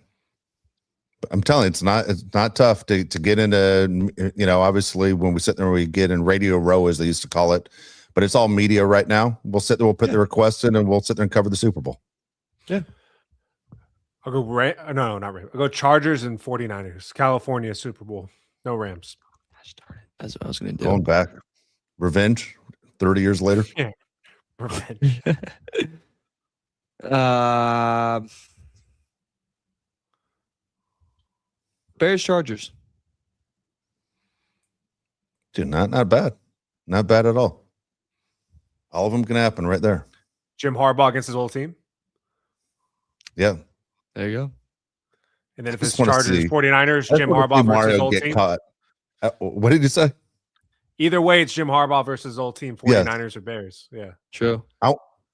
I'm telling you, it's not tough to get into, obviously when we sit there, we get in Radio Row, as they used to call it, but it's all media right now. We'll sit there, we'll put the request in, and we'll sit there and cover the Super Bowl. Yeah. I'll go no, not Rams. I'll go Chargers and 49ers. California Super Bowl. No Rams. Gosh darn it. That's what I was going to do. Going back. Revenge 30 years later. Yeah. Revenge. Bears Chargers. Dude, not bad. Not bad at all. All of them can happen right there. Jim Harbaugh against his old team. Yeah. There you go. And then if I it's just wanna Chargers, see- 49ers, I Jim wanna see Harbaugh versus Mario his old get team. caught. What did you say? Either way, it's Jim Harbaugh versus his old team, 49ers or Bears. Yeah. True.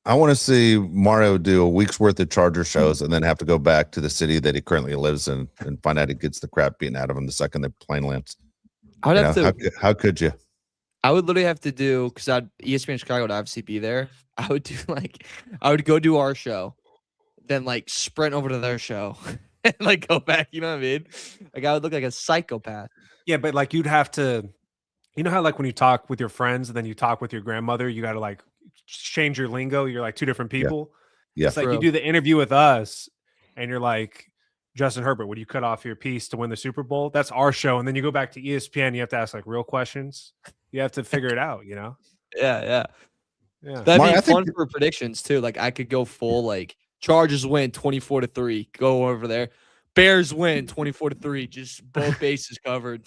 I want to see Mario do a week's worth of Charger shows and then have to go back to the city that he currently lives in and find out he gets the crap beaten out of him the second the plane lands. I would have to. How could you? I would literally have to do, because ESPN Chicago would obviously be there. I would do I would go do our show, then sprint over to their show, and go back. You know what I mean? I would look like a psychopath. Yeah, but you'd have to, you know how when you talk with your friends and then you talk with your grandmother, you got to change your lingo. You're two different people. Yeah. It's you True. do the interview with us and you're like, Justin Herbert, would you cut off your piece to win the Super Bowl? That's our show. And then you go back to ESPN, you have to ask real questions. You have to figure it out, Yeah. Yeah. That'd Mark, be I think- fun for predictions too. I could go full Chargers win 24-3. Go over there. Bears win 24-3. Just both bases covered.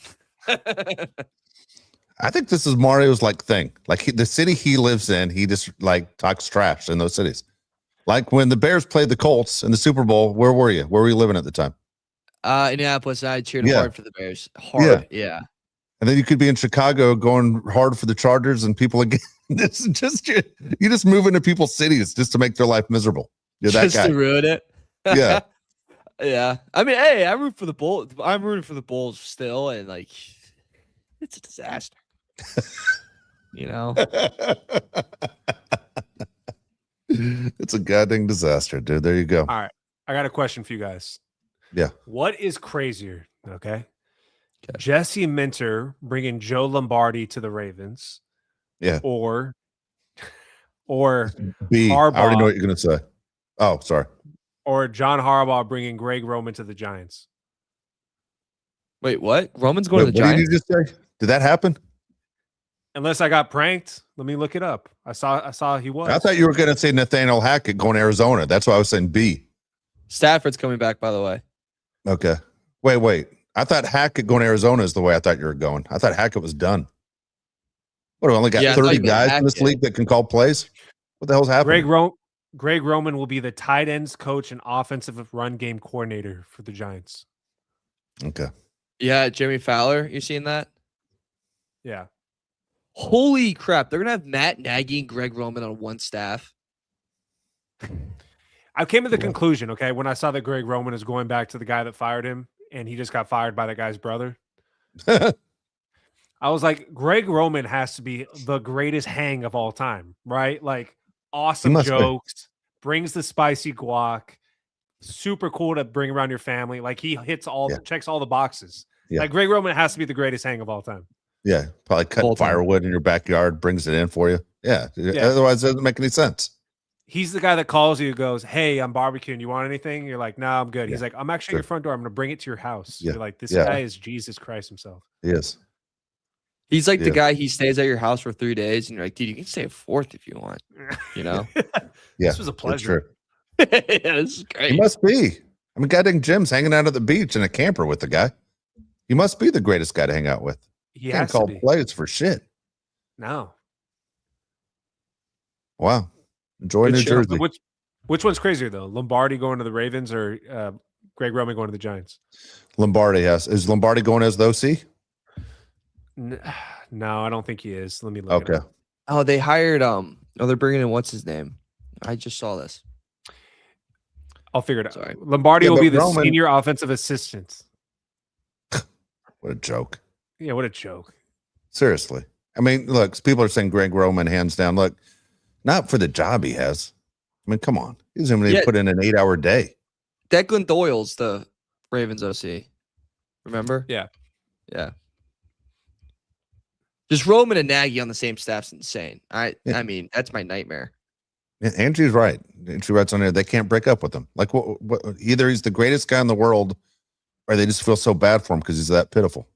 I think this is Mario's thing. The city he lives in, he just talks trash in those cities. When the Bears played the Colts in the Super Bowl, where were you? Where were you living at the time? Indianapolis. I cheered Yeah. hard for the Bears. Hard. Yeah. And then you could be in Chicago going hard for the Chargers, and people again. This is just you just move into people's cities just to make their life miserable. You're that Just guy. to ruin it. Yeah. Yeah. I mean, hey, I root for the Bulls. I'm rooting for the Bulls still, and it's a disaster. It's a goddamn disaster, dude. There you go. All right. I got a question for you guys. Yeah. What is crazier? Okay. Jesse Minter bringing Joe Lombardi to the Ravens. Yeah. Or B. Harbaugh. I already know what you're gonna say. Oh, sorry. Or John Harbaugh bringing Greg Roman to the Giants. Wait, what? Roman's going Wait, to the what did Giants? you just say? Did that happen? Unless I got pranked, let me look it up. I saw he was. I thought you were gonna say Nathaniel Hackett going to Arizona. That's why I was saying B. Stafford's coming back, by the way. Okay. Wait. I thought Hackett going to Arizona is the way I thought you were going. I thought Hackett was done. What, we only got Yeah, I thought 30 you meant guys in this Hackett. league that can call plays? What the hell's happening? Greg Roman will be the tight ends coach and offensive run game coordinator for the Giants. Okay. Yeah, Jimmy Fowler. You seen that? Yeah. Holy crap. They're going to have Matt Nagy and Greg Roman on one staff. I came to the conclusion, okay, when I saw that Greg Roman is going back to the guy that fired him and he just got fired by that guy's brother. I was like, Greg Roman has to be the greatest hang of all time, right? Like, awesome must be. jokes, brings the spicy guac, super cool to bring around your family. Like, he hits Yeah. checks all the boxes. Yeah. Like, Greg Roman has to be the greatest hang of all time. Yeah, probably cutting Full time. firewood in your backyard, brings it in for you. Yeah. Yeah. Otherwise, it doesn't make any sense. He's the guy that calls you, goes, "Hey, I'm barbecuing. You want anything?" You're like, "No, I'm good." He's Yeah. like, "I'm actually at your front door. I'm going to bring it to your house." Yeah. You're like, "This Yeah. guy is Jesus Christ himself." Yes. He's like the Yeah. guy, he stays at your house for 3 days, and you're like, dude, you can stay a fourth if you want. You know? Yeah. This was a That's pleasure. true. Yeah, this is great. He must be. I mean, goddamn Jim's hanging out at the beach in a camper with the guy. He must be the greatest guy to hang out with. He Can't has to call be. plays for shit. No. Wow. Enjoy Good New show. Jersey. Which one's crazier though? Lombardi going to the Ravens or Greg Roman going to the Giants? Lombardi has. Is Lombardi going as the OC? No, I don't think he is. Let me look. Okay. Oh, they hired they're bringing in what's his name? I just saw this. I'll figure it out. Sorry. Lombardi Yeah, will be but the Roman- senior offensive assistant. What a joke. Yeah, what a joke. Seriously. I mean, look, people are saying Greg Roman hands down. Look, not for the job he has. I mean, come on. He's going to Yeah. put in an 8-hour day. Declan Doyle's the Ravens OC. Remember? Yeah. Yeah. Just Roman and Nagy on the same staff's insane. Yeah. I mean, that's my nightmare. Yeah, Angie's right. And she writes on there, they can't break up with him. Like, what, either he's the greatest guy in the world or they just feel so bad for him because he's that pitiful.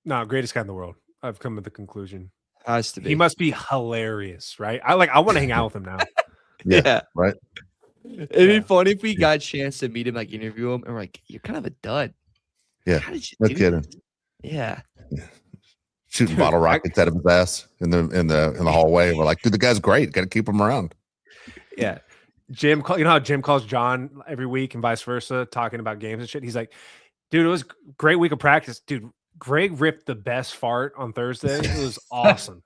No, greatest guy in the world. I've come to the conclusion. Has to be. He must be hilarious, right? I want to hang out with him now. Yeah. Right. It'd Yeah. be funny if we got a chance to meet him, like interview him, and we're like, you're kind of a dud. Yeah. How did you No do kidding. this? Yeah. Shooting Dude, bottle rockets out of his ass in the hallway. We're like, dude, the guy's great. Got to keep him around. Yeah. Jim, you know how Jim calls John every week and vice versa, talking about games and shit? He's like, dude, it was a great week of practice. Dude, Greg ripped the best fart on Thursday. It was awesome.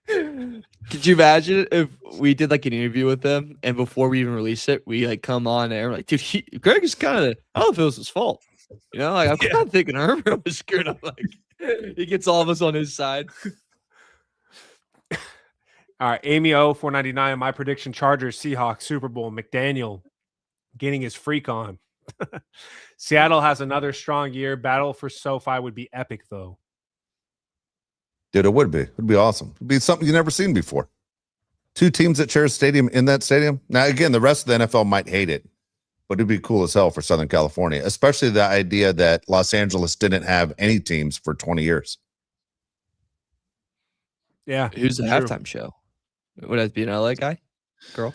Could you imagine if we did like an interview with them and before we even release it, we like come on air like, dude, Greg is kind of, I don't know if it was his fault. You know, like I'm kind of thinking Herbert was screwed up. Like he gets all of us on his side. All right, Amy O 499. My prediction: Chargers, Seahawks, Super Bowl. McDaniel getting his freak on. Seattle has another strong year. Battle for SoFi would be epic, though. Dude, it would be. It'd be awesome. It'd be something you've never seen before. Two teams that share a stadium in that stadium. Now, again, the rest of the NFL might hate it, but it'd be cool as hell for Southern California, especially the idea that Los Angeles didn't have any teams for 20 years. Yeah. Who's the true. halftime show? Would that be an LA guy? Girl?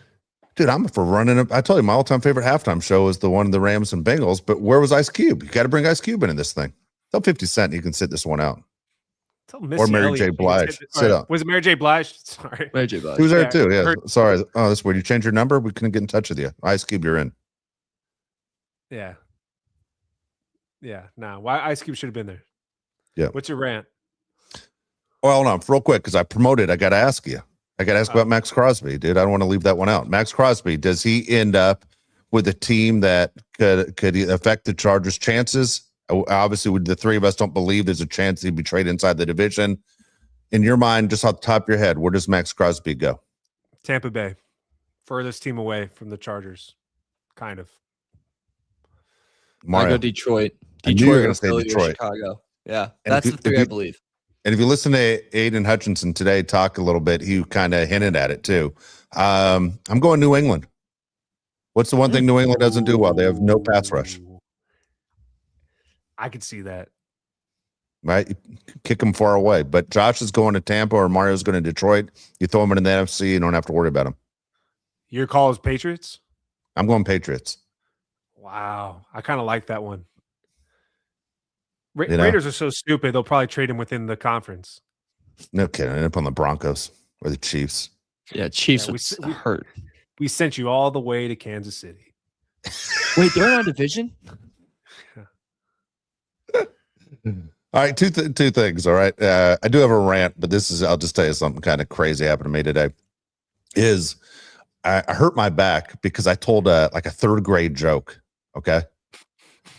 Dude, I'm for running up. I told you my all-time favorite halftime show is the one of the Rams and Bengals, but where was Ice Cube? You got to bring Ice Cube into this thing. Tell 50 Cent you can sit this one out. Tell Or Missy Mary Elliott J. you can Blige. sit- Sit or up. Was it Mary J. Blige? Sorry. Mary J. Blige. He was there Yeah, too. Yeah. heard- Sorry. Oh, this where you change your number? We couldn't get in touch with you. Ice Cube, you're in. Yeah. Yeah. Nah. Why Ice Cube should have been there. Yeah. What's your rant? Well, hold on, real quick, because I promoted. I got to ask you. I got to ask Oh. about Maxx Crosby, dude. I don't want to leave that one out. Maxx Crosby, does he end up with a team that could affect the Chargers' chances? Obviously, the three of us don't believe there's a chance he'd be traded inside the division. In your mind, just off the top of your head, where does Maxx Crosby go? Tampa Bay. Furthest team away from the Chargers. Kind of. I Mario. go Detroit. I knew you were Detroit gonna or say Philly or Detroit. Chicago. Yeah. And That's if the you- three if I you- believe. And if you listen to Aiden Hutchinson today talk a little bit, he kind of hinted at it too. I'm going New England. What's the one thing New England doesn't do well? They have no pass rush, Ooh. I could see that. right? You kick them far away. But Josh is going to Tampa or Mario's going to Detroit. You throw them in the NFC, you don't have to worry about them. Your call is Patriots? I'm going Patriots. Wow. I kind of like that one. You know? Raiders are so stupid, they'll probably trade him within the conference. No kidding. End up on the Broncos or the Chiefs. Yeah, Chiefs Yeah, would we- hurt. We sent you all the way to Kansas City. Wait, they're not a division? All right, two things. All right, I do have a rant, but I'll just tell you something kind of crazy happened to me today. Is I hurt my back because I told like a third grade joke. Okay,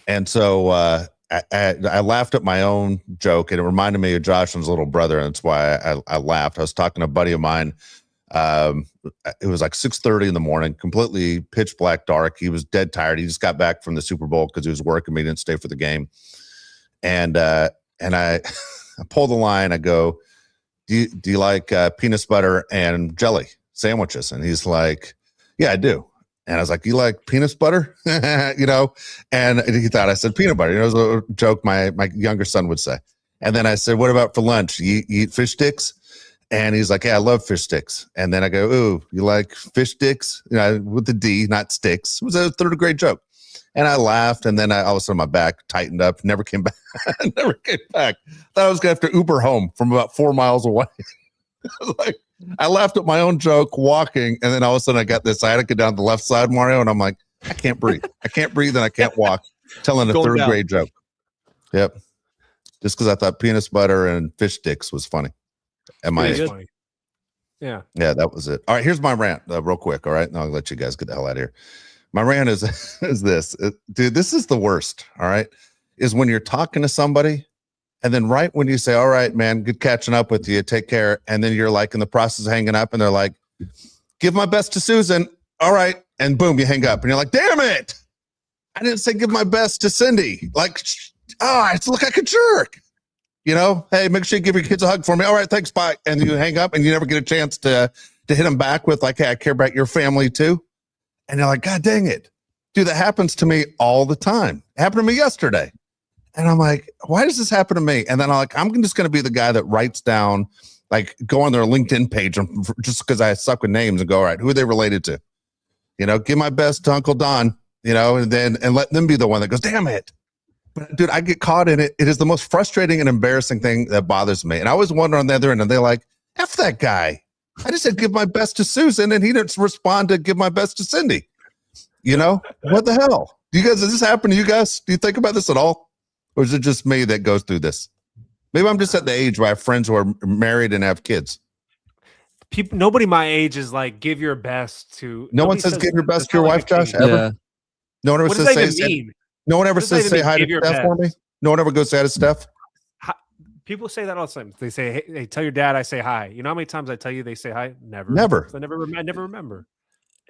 and so I laughed at my own joke, and it reminded me of Josh's little brother, and that's why I laughed. I was talking to a buddy of mine. It was like 6:30 in the morning, completely pitch black dark. He was dead tired. He just got back from the Super Bowl because he was working. He didn't stay for the game. And I I pull the line. I go, do you like peanut butter and jelly sandwiches? And he's like, yeah, I do. And I was like, you like peanut butter? You know? And he thought I said peanut butter. You know, it was a joke my younger son would say. And then I said, what about for lunch? You eat fish sticks? And he's like, yeah, I love fish sticks. And then I go, ooh, you like fish sticks? You know, with the D, not sticks. It was a third grade joke. And I laughed. And then all of a sudden my back tightened up, never came back. Never came back. Thought I was going to have to Uber home from about 4 miles away. Like, I laughed at my own joke walking. And then all of a sudden I got this. I had to get down the left side, Mario. And I'm like, I can't breathe. I can't breathe and I can't walk. Telling a third grade joke. Yep. Just because I thought peanut butter and fish sticks was funny. At my age. Funny. Yeah. Yeah, that was it. All right, here's my rant real quick. All right, and I'll let you guys get the hell out of here. My rant is this. Dude, this is the worst. All right, is when you're talking to somebody and then right when you say, all right, man, good catching up with you. Take care. And then you're like in the process of hanging up and they're like, give my best to Susan. All right. And boom, you hang up and you're like, damn it. I didn't say give my best to Cindy. Like, I look like a jerk. You know, hey, make sure you give your kids a hug for me. All right, thanks, bye. And you hang up and you never get a chance to hit them back with like, hey, I care about your family too. And you're like, God dang it. Dude, that happens to me all the time. It happened to me yesterday. And I'm like, why does this happen to me? And then I'm just going to be the guy that writes down, like go on their LinkedIn page just because I suck with names and go, all right, who are they related to? You know, give my best to Uncle Don, you know, and let them be the one that goes, damn it. But dude, I get caught in it. It is the most frustrating and embarrassing thing that bothers me. And I always wonder on the other end, and they're like, F that guy. I just said, give my best to Susan. And he didn't respond to give my best to Cindy. You know, what the hell? Does this happen to you guys? Do you think about this at all? Or is it just me that goes through this? Maybe I'm just at the age where I have friends who are married and have kids. Nobody my age is like, give your best to. No one says give your best to your wife, Josh, ever? Yeah. No one ever What says does that say, even mean? no one ever What does that says even say hi mean, to give your Steph for me. No one ever goes say hi to Steph. People say that all the time. They say, hey, tell your dad I say hi. You know how many times I tell you they say hi? Never. Never. I never remember.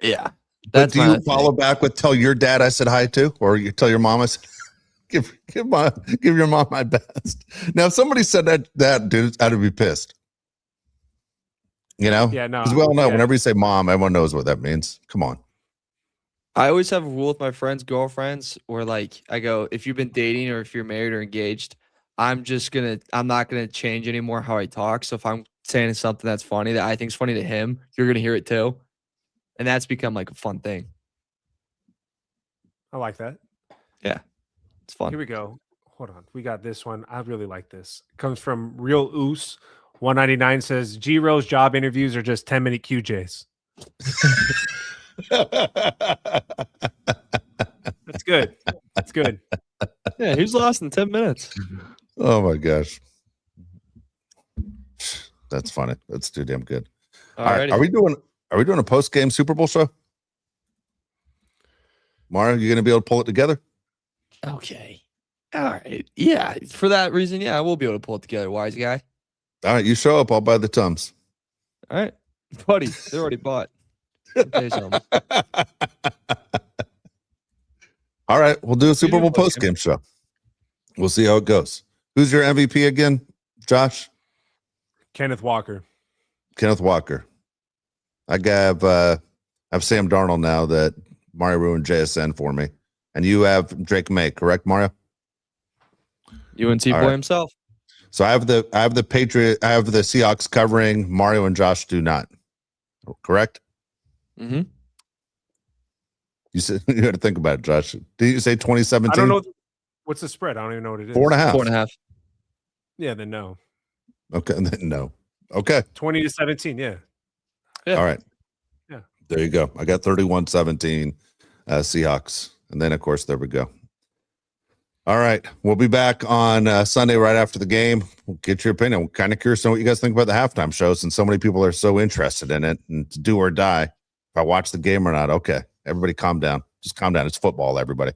Yeah. But do you follow back with tell your dad I said hi to, or you tell your mom I said, give your mom my best? Now, if somebody said that dude, I'd be pissed. You know? Yeah, no. Because we all know whenever you say mom, everyone knows what that means. Come on. I always have a rule with my friends, girlfriends, where like I go, if you've been dating or if you're married or engaged, I'm not gonna change anymore how I talk. So if I'm saying something that's funny that I think is funny to him, you're gonna hear it too. And that's become like a fun thing. I like that. Yeah. It's fun. Here we go. Hold on. We got this one. I really like this. It comes from Real Oos. 199 says G-Rose job interviews are just 10-minute QJs. That's good. That's good. Yeah, who's lost in 10 minutes? Oh my gosh. That's funny. That's too damn good. All right. Are we doing a post-game Super Bowl show? Mario, you gonna be able to pull it together? Okay. All right. Yeah. For that reason, yeah, I will be able to pull it together, wise guy. All right, you show up, I'll buy the Tums. All right. Buddy, they're already bought. All right, we'll do a Super Bowl post-game show. We'll see how it goes. Who's your MVP again, Josh? Kenneth Walker. Kenneth Walker. I have Sam Darnold now that Mario ruined JSN for me. And you have Drake May, correct, Mario? UNC boy himself. So I have the Seahawks covering. Mario and Josh do not. Correct? Mm-hmm. You said you had to think about it, Josh. Did you say 2017? I don't know. What's the spread? I don't even know what it is. 4.5. 4.5. Yeah, then no. Okay, then no. Okay. 20-17, yeah. All right. Yeah. There you go. I got 31-17 Seahawks. And then, of course, there we go. All right. We'll be back on Sunday right after the game. We'll get your opinion. I'm kind of curious to know what you guys think about the halftime show since so many people are so interested in it and to do or die if I watch the game or not. Okay. Everybody calm down. Just calm down. It's football, everybody.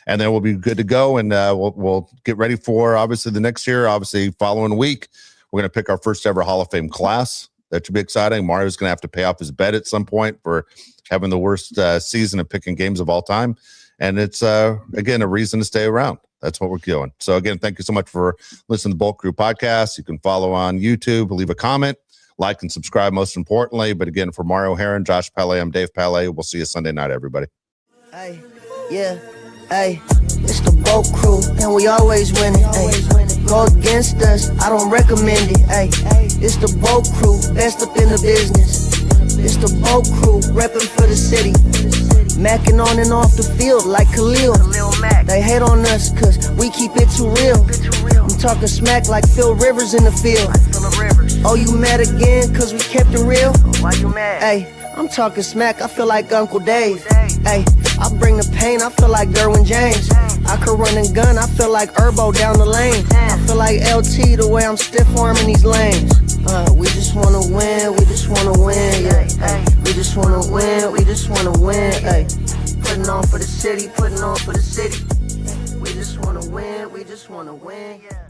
And then we'll be good to go. And we'll get ready for, obviously, the next year. Obviously, following week, we're going to pick our first ever Hall of Fame class. That should be exciting. Mario's going to have to pay off his bet at some point for having the worst season of picking games of all time. And it's, again, a reason to stay around. That's what we're doing. So, again, thank you so much for listening to the Bolt Crew podcast. You can follow on YouTube, leave a comment, like, and subscribe, most importantly. But, again, for Mario Heron, Josh Pele, I'm Dave Pele. We'll see you Sunday night, everybody. Hey, yeah, hey, it's the Bolt Crew, and we always win it. Hey, go against us, I don't recommend it. Hey, it's the Bolt Crew, best up in the business. It's the Bolt Crew, repping for the city. Macking on and off the field like Khalil. They hate on us cause we keep it too real. I'm talking smack like Phil Rivers in the field. Oh, you mad again cause we kept it real? Why you mad? Hey, I'm talking smack, I feel like Uncle Dave. Hey, I bring the pain, I feel like Derwin James. I could run and gun, I feel like Herbo down the lane. I feel like LT the way I'm stiff arming these lanes. We just wanna win, we just wanna win, yeah. Ay, we just wanna win, we just wanna win, ay. Putting on for the city, putting on for the city. We just wanna win, we just wanna win, yeah.